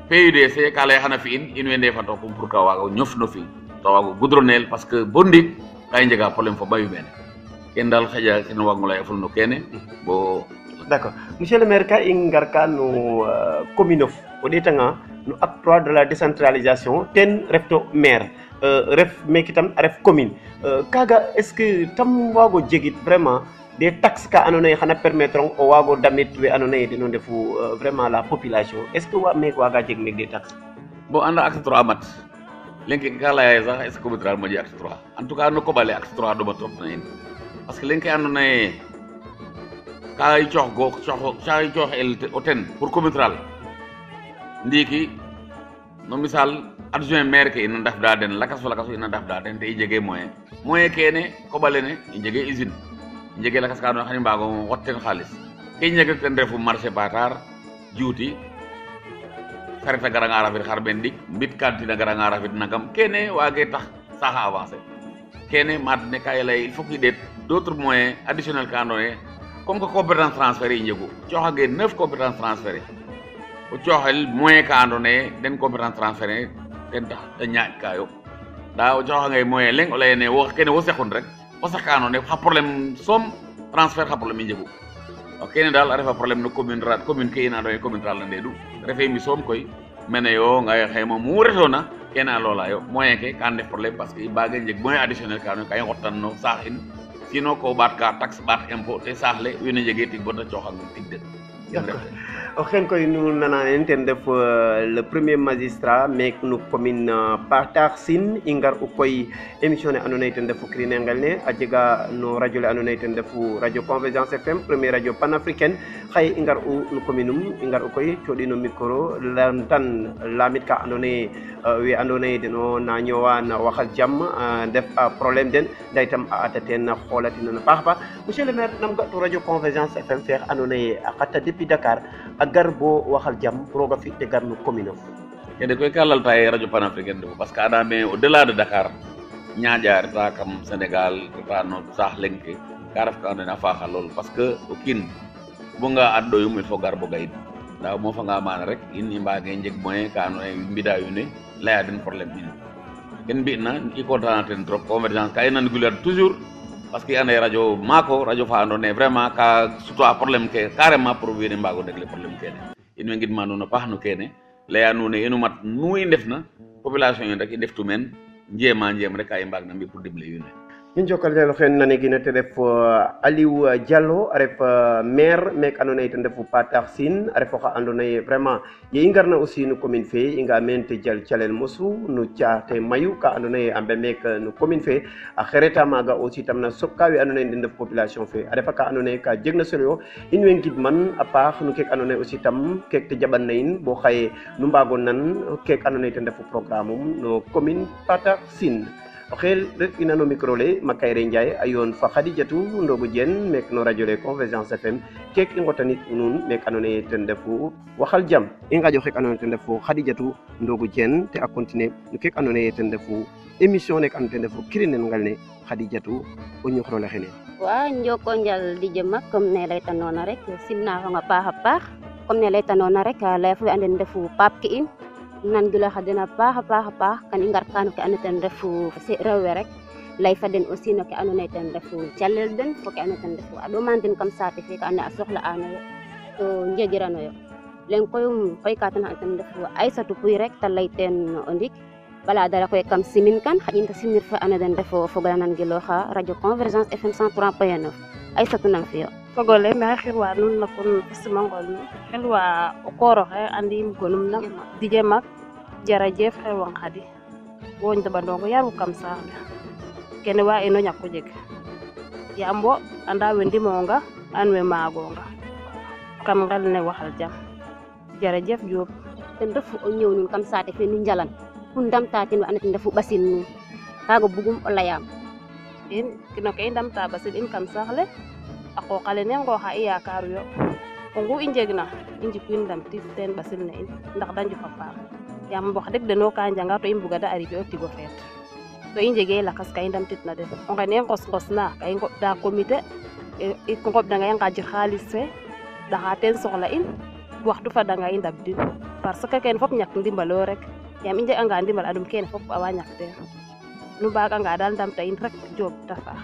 PUDC ka lay xana fi'in in way ndefatookum pour ka waago ñof no fi ta waago goudronner parce que bo ndik kay njega problème fo bayu mene ken dal xaja ken wagu lay ful no kene bo d'accord monsieur le maire ka i ngar ka no commune of o ɗetanga no acte 3 de la décentralisation ten refto maire ref meke tam a ref commune kaga est ce que tam wago jegit vraiment des taxes ka andoona yee xana permettre o waago damit we andoona yee den o ndefu vraiment la population est ce que meke waaga jeg meke des taxes bo anda acte 3 mat lenke ka laya sax est ce que communal moƴi acte 3 en tout cas no koɓale acte 3 ɗoma trop na in parce que lenke andoona yee ka i coox el o ten pour communal ndiiki no misal adjoint maire ke ina ndafda den lakas fo lakas ina ndafda den te i jege moyen kene koɓalene i jege usine i jege lakas ka andoona yee xani mbaago xot ten xaalis ke i njeg ten refu marché Patar juuti sareta garanga rafid xar ben ndik mbit cantine garanga rafid nangam kene waage tax saxa avancer kene maad ne ka i lay il faut que i ɗeet d' autres moyens additionnel ka andoona yee comme que compétence transféré i njegu cooxange 9 compétence transféré o cooxel moyen ka andoona yee den compétence transféré ten tax te ñaaƴ kaayo ndaa o cooxange moyen leŋ o layene wo kene wo saqun rek o saq ka andoona yee xa problème soom transfert xa problème i njegu kene daal a refa problème no commune ke in andoona yee commune ral na ndeedu refe mi soom koy mene yo nga xayma mu retoona kene a loola yo moyen ke ka ndef problème parce que i mbaage njeg moyen additionnel ka andoona yee ka i nqotan no saax in sinon ko ɓaat ka taxe ɓaat impôt te saax le wiin we njege tig bo ta cooxang tig den o xen koy nu nana nen ten ref le premier magistrat mek no commune Patar Sine i ngar u koy émission ne andoona yee ten refu Krine Ngel ne a jega no radio le andoona yee ten refu radio Convergence FM premier radio panafricaine xaye i ngar u no commune i ngar u koy cooɗino micro lamtan lamit ka andoona yee we andoona yee den o na ñoowa na waxal jam ndef problème den nda itam a ata ten a xoolatin a paax a paax monsieur le maire nam ga to radio Convergence FM feex andoona yee a xata depuis Dakar a gar bo waxal jam roga fi te gar no commune of kene koy ka lalta ye radio panafricaine ndefu parce que andame au delà de Dakar ñaaƴa reta kam Sénégal reta no saax leŋ ke ka ref ka andoona yee a faaxa lool parce que o kiin bonga ad ɗoyum il faut gar bo ga'in ndaa o moofanga maana rek in i mbaage njeg moyen ka andoona yee mbida wiin we laya den problème in ken mbi'na i content na ten trop convergence ka i nangilwaa toujours parce que i anda ye radio maako radio fa andoona yee vraiment ka sutwa problème ke carrément pour wiin we mbaago régler problème kene in way ngidma nuun a paax no kene laya nuun ee inu mat nu i ndefna population yi rek i ndeftu meen njeema njeem rek ka i mbaagna mbi pour dimle wiin we min jokkal jalo xen nane gina te ref Aliou Diallo a ref maire mek andoona yee ten refu Patar Sine a ref oxa andoona yee vraiment ye i ngarna aussi no commune fe i nga meen te jal calel mosu no caate mayu ka andoona yee a mbe meek no commune fe a xereta maaga aussi tam na soɓ ka we andoona yee den ndef population fe a refa ka andoona yee ka jegna solo yo in way ngidman a paax no keek andoona yee aussi tam keek te jaɓan na in bo xaye nu mbaago nan keek andoona yee ten refu programme um no commune Patar Sine o xel rek ina no micro le Makayre Ndiaye a yoon fa Khadijatou Ndogou Diene mek no radio le Convergence FM keek i ngotanit nuun mek andoona yee ten refu waxal jam i ngaƴo xek andoona yee ten refu Khadijatou Ndogou Diene te a continuer no keek andoona yee ten refu émission nek andoona yee ten refu Krine Ngel ne Khadijatou o ñuxro le xene wa njoko njal di jema comme ne laytanoona rek simnaaxong a paax a paax comme ne laytanoona rek laya fo we ando naye ndefu paap ke in nangilo xa den a paax a paax kan i ngar ka no ke ando naye ten refu rew we rek lay fa den aussi no ke ando naye ten refu calel den fo ke ando naye ten refu a ɗoman den kam saate fe ka ando naye a soxla anoyo to njegiranoyo len koy xoy ka ten ten refu Aïssatou Pouye rek te lay teen o ndik bala dara koy kam simin kan xaƴin te simnir fa ando naye den refu fogole nangilooxa radio Convergence FM 103.9 Aïssatou nam fiyo fogole maxey xirwa nuun na kon simangol nuun xelwa o kooroxe andim gonum na dije mak jarajef xelwang Khady bo ndeɓandongo yaru kam saax le kene wa ino ñako jeg yaam bo anda we ndimonga an we maagonga kam ngel ne waxal jam jarajef Diop ten refu o ñëw nuun kam saate fe nu njalan pour ndamta ten we ando naye ten refu ɓasil nuun kaaga bugum o layaam in kino ke i ndamta ɓasil in kam saax le a qooqale ne nqooxa i yaakaru yo ongu i njegna i njikwin ndamtit teen ɓasil ne in ndax da njufa paam yaam wax deg deno ka njanga to i mbuga da arriver o tigo feet to i njege lakas ka i ndamtit na den o ngene ngos na ka i ngoɗda comité i ngoɓdanga i ngajir xaalis fe ɗaxa teen soxla in waxtu fadanga i ndabdin parce que kene fop ñak ndimbalo rek yaam i njeganga ndimbal andum kene fop awa ñak teen nu mbaganga dal ndamta in rek job ta faax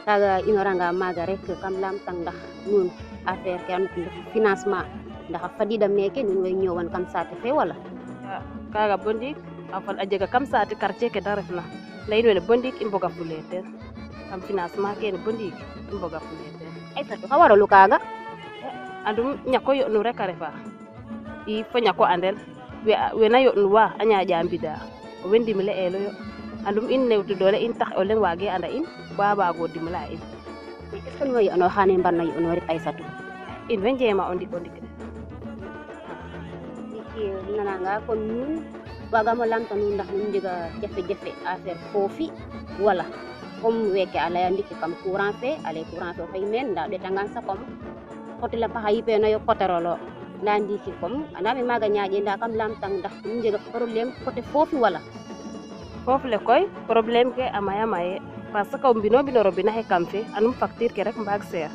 kaga inoranga maga rek kam lamtang ndax nun affaire ke an financement ndax fadida meke nun way ñowan kam saate fe wala kaga bo ndiik a jega kam saate quartier ke da refna nda in wene bo ndiik i mboga fule teen kam financement kene bo ndiik i mboga fule teen ay fatu xa waralu kaga andum ñako yo'nu rek a refa i fo ñako andel wena yo'nuwa a ñaaƴa mbida o we ndimle elo yo andum in newtu doole in tax o leŋ waage anda in ba waago dimle a in est ce que nu way yo'no xane mbarna yo'norit Aissatou in way njema o ndik de ndiki nananga comme nun wagamo lamta nuun ndax nun njega jafe-jafe affaire foofi wala comme weke a leya ndiki kam courant fe ale courant fe fay meen nda ɗetangan sa comme xote la paxa yipeno yo coterolo nda ndiki comme andame maga ñaaƴe nda kam lamtang ndax nun njega problème côté foofi wala foof le koy problème ke a maya maye parce que o mbino robina xe kam fe anum facture ke rek mbaag seer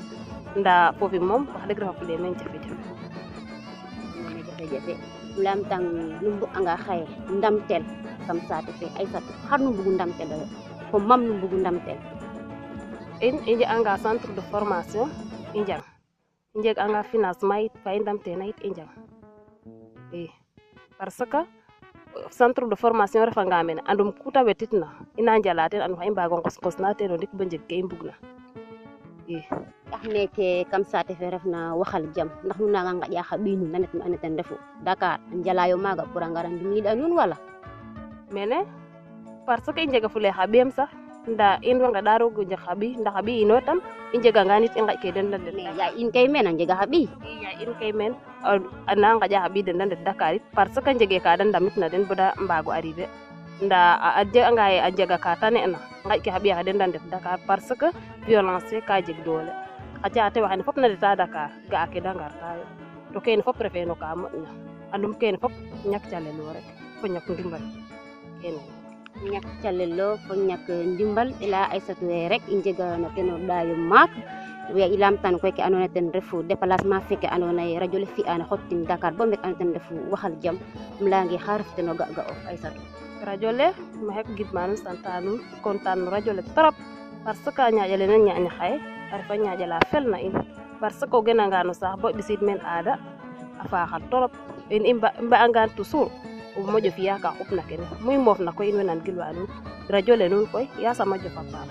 nda foofi moom wax dëgg refa fule meen jafe-jafe jafe-jafe lamtang nu mbuganga xaye ndamtel kam saate fe Aissatou xar nu mbugu ndamtel oyo fo mam nu mbugu ndamtel in i njeganga centre de formation i njang i njeganga financement yit fa i ndamtena yit i njang i parce que centre de formation refanga mene andum kuta wetitna ina njala ten andum xa i mbago ngos na ten o ndik bo njeg ke i mbugna i tax neke kam saate fe refna waxal jam ndax nu nanga ngaƴa xa ɓiy nuun na net ane ten refu Dakar a njalayo maaga pour a ngara ndimliɗa nuun wala mene parce que i njega fule xa ɓiyem sax nda in way ngeɗa roog jeg xa ɓiy nda xa ɓiy ino tam i njeganga nit i ngaƴ ke den de ndet mais ya in kay meen a njega xa ɓiy ya in kay meen ana ngaƴa xa ɓiy den de ndet Dakar it parce que njege ka de ndamit na den bada mbago arriver nda a jeganga ye a njega ka tane na ngaƴ ke xa ɓiy xa den de ndet Dakar parce que violence fe ka jeg doole xa caate waxene fop na ndeta Dakar ga a ke de ngartayo to kene fop refe no ka moƴna andum kene fop ñak calelo rek fo ñak ndimbal kene ñak calelo fo ñak ndimbal ila Aissatou we rek i njega no ten o ɗayo maak we i lamtan koy ke ando naye ten refu déplacement feke ando naye radio le fi'ana xottin Dakar bo mbek ando ten refu waxal jam um leyange xa ref ten o ga o Aissatou radio le maxey gidma nuun santa nuun content no radio le trop parce que a ñaaƴa lene ñaaƴna xaye a refa ñaaƴa la felna in parce que o genanga no saax bo ɓisid meen aada a faaxa trop in i mba'angan toujours o moƴo fi'a ka xupna kene muy moof na koy in way nan gilwa nuun radio le nuun koy yasam a jofa paam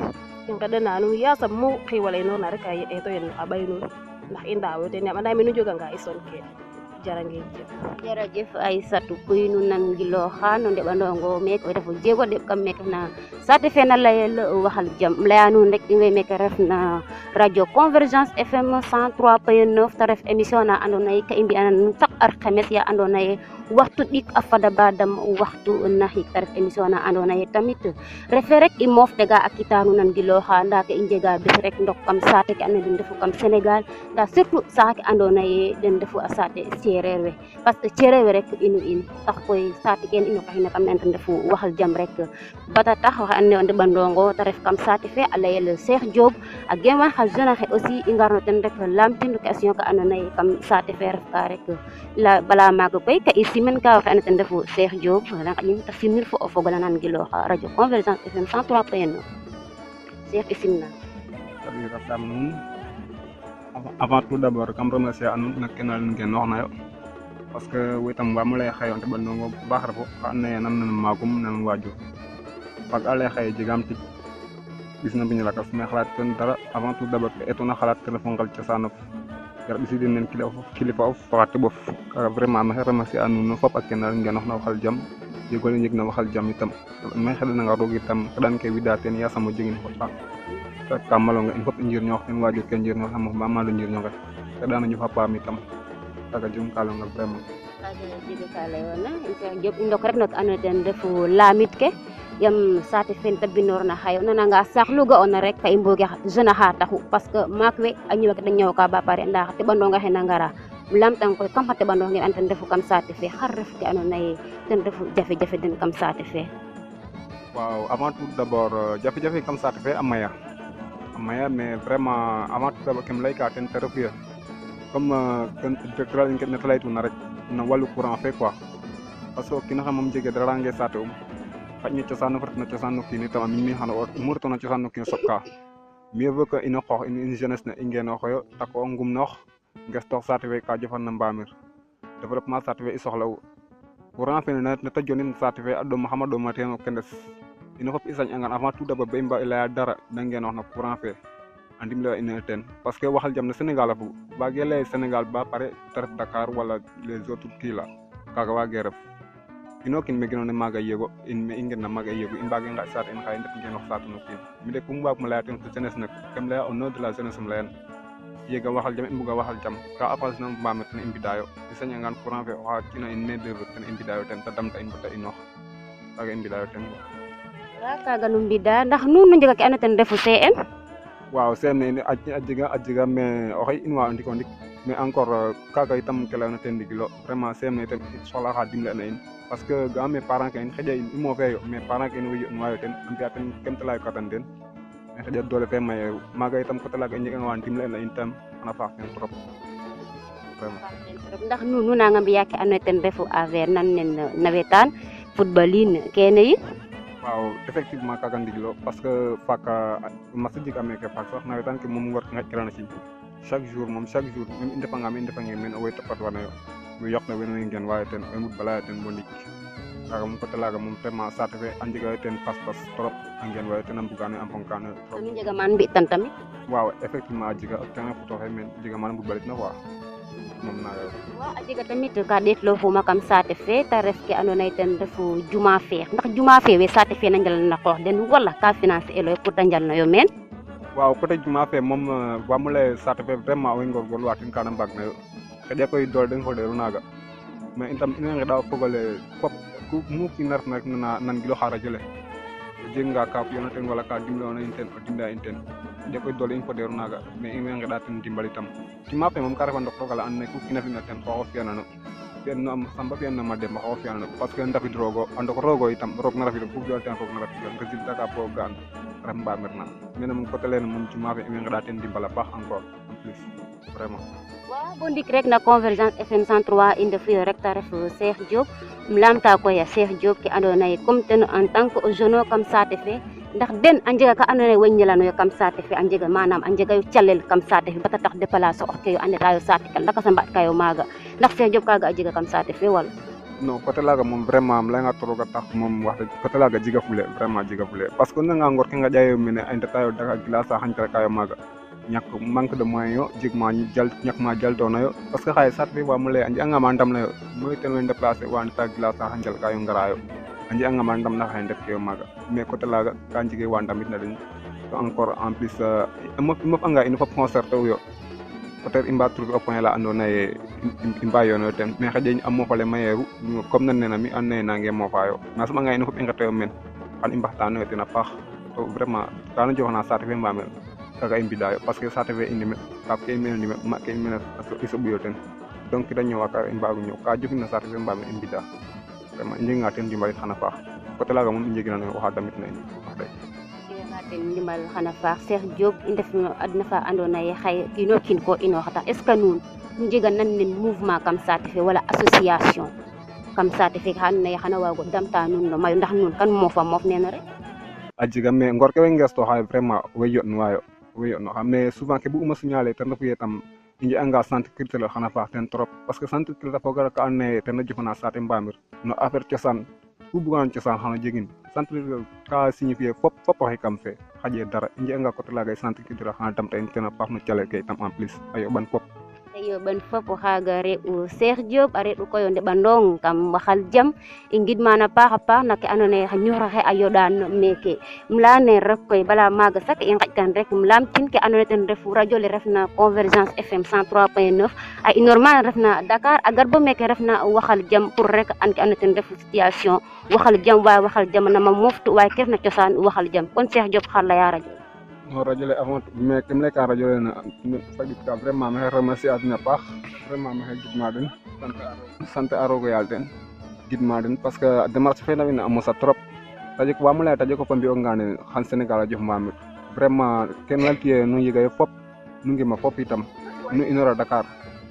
i ngeɗana nuun yasam mu xiiwale inoorna rek a eeto yen a ɓay nuun ndax i ndaawo ten yaam anda me nu joganga i son ke jarangeen jëf jerejef Aissatou kuy nu nan gilooxa no ndeɓandongo meeke o refo jeego deɓ kam meeke na saate fe na layel waxal jam um leya nuun rek in way meeke ref na radio Convergence FM 103.9 te ref émission na ando naye ka i mbi'ana nuun chaque alxames ya ando naye waxtu ɗik a fada ba dam waxtu naxik te ref émission na ando naye tamit refe rek i moof ɗega a kita nu nan gilooxa nda ke i njega bes rek ndok kam saate ke ando naye den ndefu kam Sénégal nda surtout saate ke ando naye den ndefu a saate sereer we parce que cereer we rek inu in tax koy saate ken ino kaxina kam nen ten refu waxal jam rek bata tax waxe ando naye o ndeɓandongo te ref kam saate fe a layel Cheikh Diop a geman xa jeune axe aussi i ngarno ten rek lamtin question ka ando naye kam saate fe ref ka rek bala maaga koy ka i simen ka waxe ando ten refu Cheikh Diop rangaƴin te simnir fo o fogole nan gilooxa radio Convergence FM 103.9 Cheikh i simna kam nuun avant tout d'abord kam remercier a nuun na kena len ngen wax nayo parce que wetam wamo lay xaye o ndeɓandongo baax refo xa ando naye nan nan magum nan waajur fag a lay xaye jegam tig ɓis na mbiño lakas mais xalat ten dara avant tout d'abord ke etona xalat ten refu ngel cosanof gar ɓisidin nen kilifa of faxa teɓof kaga vraiment maxey remercier a nuun fop a kena len ngenox na waxal jam jegole jeg na waxal jam itam maxey xeɗananga roog itam xeɗan ke wida ten yasam o jegin fo ta ka malonga in fop i njirñoox ten waajur ke njirñoox xamo ba malo njirñonge xeɗano ñof a paam itam kaga jegum ka layonga vraiment kaga jega ka leyona Cheikh Diop i ndok rek no ke ando naye ten refu lamit ke yam saate fe te binoorna xaye o nananga saax lu ga'oona rek ka i mboge jeune axa taxu parce que maak we a ñowa ke de ñoow ka ba pare nda xa teɓandonga xe na ngara um lamtang koy kam xa teɓandong nge an ten refu kam saate fe xar ref ke ando naye ten refu jafe-jafe den kam saate fe waaw avant tout d'abord jafe-jafe kam saate fe a maya mais vraiment avant tout d'abord kem layka ten te refu ye comme directeur in ke nete laytuna rek no walu courant fe quoi parce que o kiinoxe moom jege dara nge saate um xajna cosaan fartna cosaan kini tam min mi xana o murtona cosaan kini sokka mieux vaut que ino xoox in jeunesse ne i ngenoxoyo tako ngum noox ngestox saate fe ka jofan na mbamir développement saate fe i soxla'u courant fene nete jonin saate fe a ɗoma xama ɗoma teen o kendes ino fop i sañ'angan avant tout d'abord ba i mba i laya dara na ngenoox na courant fe a ndimle'a ino ten parce que waxal jam no Sénégal a fogu waage lay Sénégal ba pare te ref Dakar wala les autres kii la kaaga waage ref ino kin me genoona maaga yego in me i ngenna maaga yego i mbaage ngaƴ saate in xaye ndef ngenoox saate no kiin mi de kum waagmo laya ten fo jeunesse ne kem laya au nom de la jeunesse um layan yega waxal jam i mbuga waxal jam ka appage na mbamir ten i mbidayo i sañangan courant fe oxa cina in main d'oeuvre ten i mbidayo ten te damta in bata inoox kaaga i mbidayo ten kaaga nu mbida ndax nuun nu njega ke ando ten refu CM waaw CM a jega mais oxey in wa ndiko ndik mais encore kaaga itam ke layona ten ndigilo vraiment CM itam soxla xa dimle na in parce que ga mes parents ke in xeƴa in i moofeyo mais parents ke in way yo'nuwayo ten a mbi'a ten kem te layo katan den mais xeƴa doole fe mayeeru maaga itam coté laaga i njeganga wa ndimle na in tam xana faax ten trop vraiment ndax nuun nu nanga mbi'a ke ando ten refu affaire nan nen nawetaan football in kene yi waaw effectivement kaaga ndigilo parce que faaka masa jeg ameke faak sax nawetaan ke moom ngor ke ngaƴkirana ci chaque jour même i ndefanga me i ndefange meen owey topatwanayo we yoq na wene ngen wayo ten oy mut balaya ten bo ndik kaaga moom coté laaga moom vraiment saate fe a njega ten pas-pas trop a ngen wayo ten a mbuganoyo a mbonkanoyo trop nu njega man mbi'tan tamit waaw effectivement a jega terrain foot oxe meen jega mana mbud balit na quoi moom naaga wa a jega tamit ka ɗeetlooxuma kam saate fe te ref ke andoona yee ten refu juma fe ndax juma fe we saate fe na njalna qoox den wala ka financer eloyo pour de njalnayo meen waaw coté juma fe moom waamo lay saate fe vraiment owey ngorgorluwa ten kana mbaagnayo xeƴa koy doole den fodeeru naaga mais itam ina ngeɗa fogole fop ku mu kiina refna rek nangilo xa radio le o jeganga ka fiyona ten wala ka dimle'oona in ten o dimle'a in ten xeƴa koy doole in fodeeru naaga mais in way ngeɗa ten ndimbal itam juma fe moom ka refa ndok rooga la andoona yee ku kiina fina ten xooxof fi'anano fi'an am Samba fi'an ma Demba xooxof fi'anano parce que ndafid roogo a ndok roogo itam roog na rafid ku fi'ona ten roog na rafid résultat ka po ga'an ref mbamir na mene moom coté lene moom juma fe in way ngeɗa ten ndimbal a paax encore en plus vraiment waaw bo ndik rek na Convergence FM 103 in ndefu yo rek ta ref Cheikh Diop um laamta koy a Cheikh Diop ke andoona yee comme ten en tant que jeune kam saate fe ndax den a njega ka andoona yee way njalanoyo kam saate fe a njega manam a njegayo calel kam saate fe bata tax déplacer ox ke yo a ndetayo saate ke lakas a mbaɗkayo maaga ndax Cheikh Diop kaaga a jega kam saate fe wala non coté laaga moom vraiment im layanga toroga tax moom wax dëgg coté laaga jega fule vraiment jega fule parce que o nanga ngor ke ngaƴayo mene a ndetayo Dakar glace a xañtarakayo maaga ñak manque de moyen yo jeg ma ñak ma jaltoona yo parce que xaye saate fe waamo lay a njeganga ma ndam nayo moy ten way déplacer wa ndeta glace a xanjalkayo ngarayo a njeganga ma ndam na xaye ndef ke yo maaga mais coté laaga ka njege wa ndamit na den to encore en plus i mof anga ino fop concerté u yo peut-être i mba trouver o point la andoona yee i mba yonoyo ten mais xaƴa a moofale mayeeru comme nan nena mi andoona yee nange moofayo mais a soɓanga ino fop i nqetoyo meen xan i mbaxtaanoyo ten a paax to vraiment kana joxna saate fe mbamel kaaga i mbidayo parce que saate fe i ndime kaaf ke i mene ndime ma ke i mene i soɓuyo ten donc kida ñoowa kaaga i mbaagu ñoow ka jofina saate fe mbamel i mbida vraiment i njeganga ten ndimbalit xana paax coté laaga moom i njeginanoyo oxa damit na in wax dëgg ten ndimbal xana faax Cheikh Diop i ndef no adna fa andoona yee xaye o kiin o kiin ko inooxata est ce que nuun nu njega nan nen mouvement kam saate fe wala association kam saate fe xa andoona yee xana waag o damta nuun no mayu ndax nuun kan moofa moof nene rek a jega mais ngor ke way ngeestooxa vraiment owey yo'nuwaayo owey yo'nooxa mais souvent ke bug'uma signaler ten refu yee tam i njeganga centre culturel xana faax ten trop parce que centre culturel foga ka andoona yee ten a jofana saate Mbamir no affaire cosaan ku bugana cosaan xano jegin centre culturel ka signifier fop oxey kam fe xaƴe dara i njeganga coté laaga centre culturel xana damta in ten a paax no calel ke itam en plus a yoɓan fop te yoɓan fop oxaaga re'u Cheikh Diop a re'u koy o ndeɓandong kam waxal jam i ngidman a paax a paax no ke andoona yee xa ñuxur axe a yoɗaan meeke um laya rek koy bala maaga sax i ngaƴkan rek um laamtin ke andoona yee ten refu radio le refna Convergence FM 103.9 a inoor mana refna Dakar a gar bo meeke refna waxal jam pour rek an ke andoona yee ten refu situation waxal jam waye waxal jam nama moftu waye ke refna cosaan waxal jam kon Cheikh Diop xar laya radio no radio le avant mais kem ley ka radio le fagit ka vraiment maxey remercier a den a paax vraiment maxey gidma den sant a roogo yaal ten gidma den parce que démarche fe na wiin a mosa trop tadik waamo laya tadik fop a mbi'ooganga nene xan Sénégal a jof Mbamir vraiment ken laltiye nu njegayo fop nu ngima fop itam nu inoora Dakar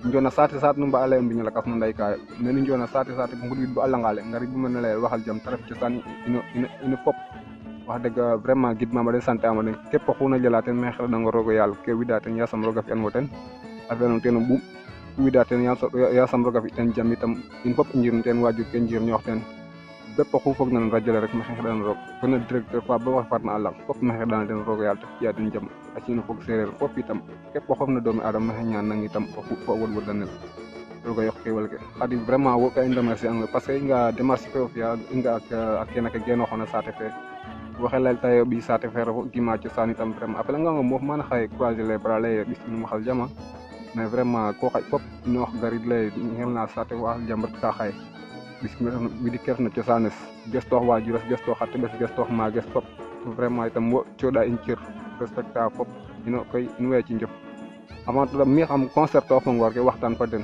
njona sate num ba ala mbiñala kas no nday kayo neni njona sate ngudit bu ala ngale ngari bu mën lay waxal jam taraf ci san ina fop wax deug vraiment gidmama de santé amade képp xuna jëlaten me xel da nga rogo yalla ke widaten yasam roga fi an moten afenu ten bu widaten yasam roga fi ten jam itam in fop njirn ten waju ke njir ñox ten bepp xu fokk na radio rek me xel dan rog bena directeur fa ba wax farna Allah fop me xel dan den rogo yalla ya den jam acino fokk serer fop itam képp xof na doomi adam me ñaan nang itam fo wol danel rogo yok ke wal ke xadi vraiment wo ka indamerci ang parce que nga démarche fe of ya nga ak kena ke geno xona sate fe waxelal tayo bi sate fere gima ci sani tam vraiment après nga mo man xay croiser les bras lay bis ñu xal jama mais vraiment ko xay fop ñu wax garid lay ngel na sate wax jambat ka xay bis mi di kef na ci sanes gesto waju gesto xatte bes gesto ma ges fop vraiment itam wo cioda in cieur respecta fop ino koy ñu wé ci ñëp avant tout mi xam concert of ngor ke waxtan fa den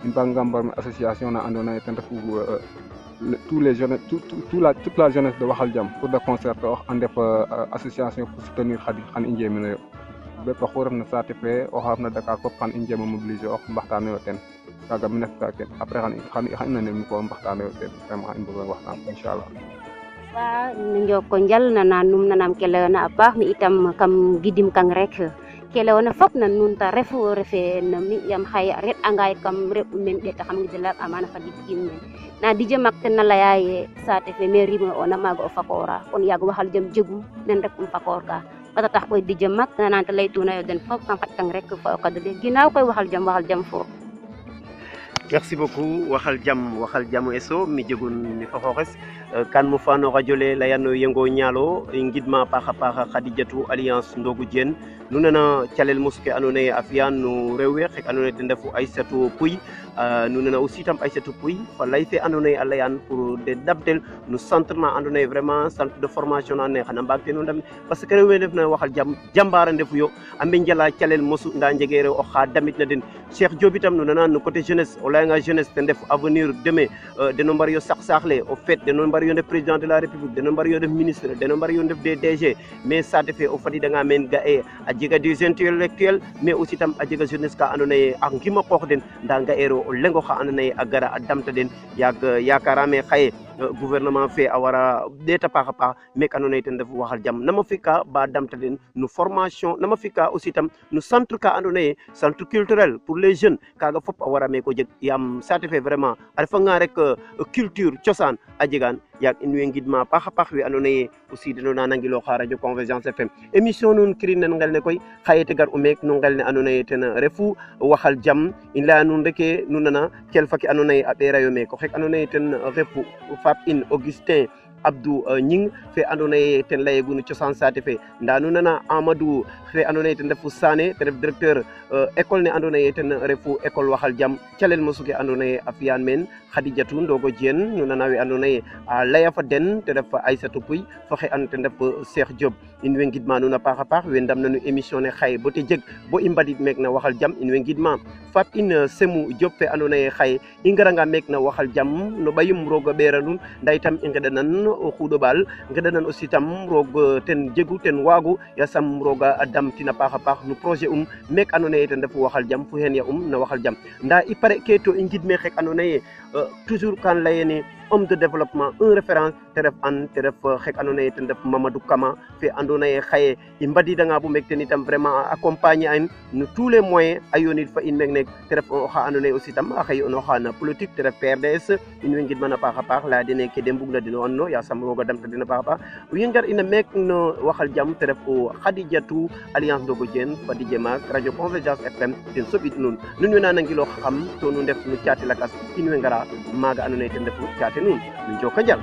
in ba ngambar association na andona tan fu tous les jeunes toute la jeunesse de Waxal Jam pour de concert wax ande fa association pour soutenir khadi xan injé mi yo bepp xoram na sate fe o xamna Dakar ko xan injé mobiliser wax mbaxtane yo ten kaga mi nekk ken après xan na ne mi ko mbaxtane yo ten vraiment xan bëgg waxtan inshallah wa njoko njal na num nanam kele na baax mi itam kam gidim kang rek kele wona fop na nun ta refu refe na mi yam xay ret angay kam rep men de ta xam ngi dela amana fa di kim na dije makten na layaye sate fe mairie mo ona mago o fakora on yag Waxal Jam jegum nen rek fakor ka bata tax koy dije mak na nanta lay tuna yo den fop kam fatkang rek fa ko de ginaaw koy Waxal Jam fo merci beaucoup Waxal Jam eso mi jegun ni fa xoxes kan mo fano radio le layano yengo ñalo ngidma paxa Khadijatou alliance ndogu jen nu nana calel muske anone afian nu rewwe xek anone te ndefu Aïssatou Pouy nu nana aussi tam Aïssatou Pouy fa lay fe anone alayan pour de dabtel nu centre na andone vraiment centre de formation na ne xana mbagte no ndam parce que rewwe def na Waxal Jam jambara ndefu yo ambe njala calel musu nda njegere o xa damit na den Cheikh Diop itam nu nana no côté jeunesse o layanga jeunesse te ndef avenir demain de no mbar yo saxle au fait de no mbar yo président de la république de no mbar yo def ministre de no mbar yo def des DG mais ça te fait au fadi da nga men ga e a jega des intellectuels mais aussi tam a jega jeunesse ka andone ak ngima xox den nda nga ero o lengo xa andone a gara a damta den yak yakarame xaye gouvernement fait awara deta paxa pa mais kanone ten def Waxal Jam nama fika ba damta den nu formation nama fika aussi tam nu centre ka andone centre culturel pour les jeunes kaga fop awara me ko jeg yam ça te fait vraiment a refa nga rek culture ciosan a jegan yak in way ngidma paxa pax we andone aussi deno na nangilo xa radio Convergence FM émission nun kirin nen ngel ne koy xayete gar u meek no ngel ne andone ten refu Waxal Jam in la nun reke nu nana kel faki andone a ɓeera yo me ko xek andone ten refu Fap in Augustin Abdou Ning fe andone ten layegunu ciosan sate fe nda nu nana Amadou fe andone ten refu Sané te ref directeur école ne andone ten refu école Waxal Jam calel mosuke andone a fiyan men Khadijatou ndogo jen nu nana we andone a laya fa den te ref Aïssatou Pouy fo xe and ten ref Cheikh Diop in way ngidma nuun a paax a paax we ndam nañu émission ne xaye bo te jeg bo i mbadid meek na Waxal Jam in way ngidma Fap in Semou Diop fe andona ye xaye i ngaranga meek na Waxal Jam no ɓayum roog a ɓeera nuun nda itam i ngeɗanan o xuuɗo ɓaal ngeɗanan aussi tam roog ten jegu ten waagu yasam rooga a damtin a paax a paax no projet meek andona ye ten refu Waxal Jam fo xeen ya na Waxal Jam nda i pare ke to i ngidme xek andona ye toujours kan layene homme de développement un référence te ref xek andona ye ten ref Mamadou Kama fe andona ye xaye i mbadidanga bo meek ten itam vraiment accompagner in no tous les moyens a yonid fa in meek nek te ref oxa andona ye aussi tam a xey yo'noxa no politique te ref PRDS in way ngidman a paax a paax laya dene ke de mbugna den o an no yasam roga damta den a paax a paax i ngar ina meek no Waxal Jam te ref o Khadijatou alliance ndogo jen fa dije maak radio Convergence FM ten soɓid nuun nun we na nangiloox xam to nu ndef no caate lakas in way ngara maaga andona ye ten refu caate nuun nu njoko njal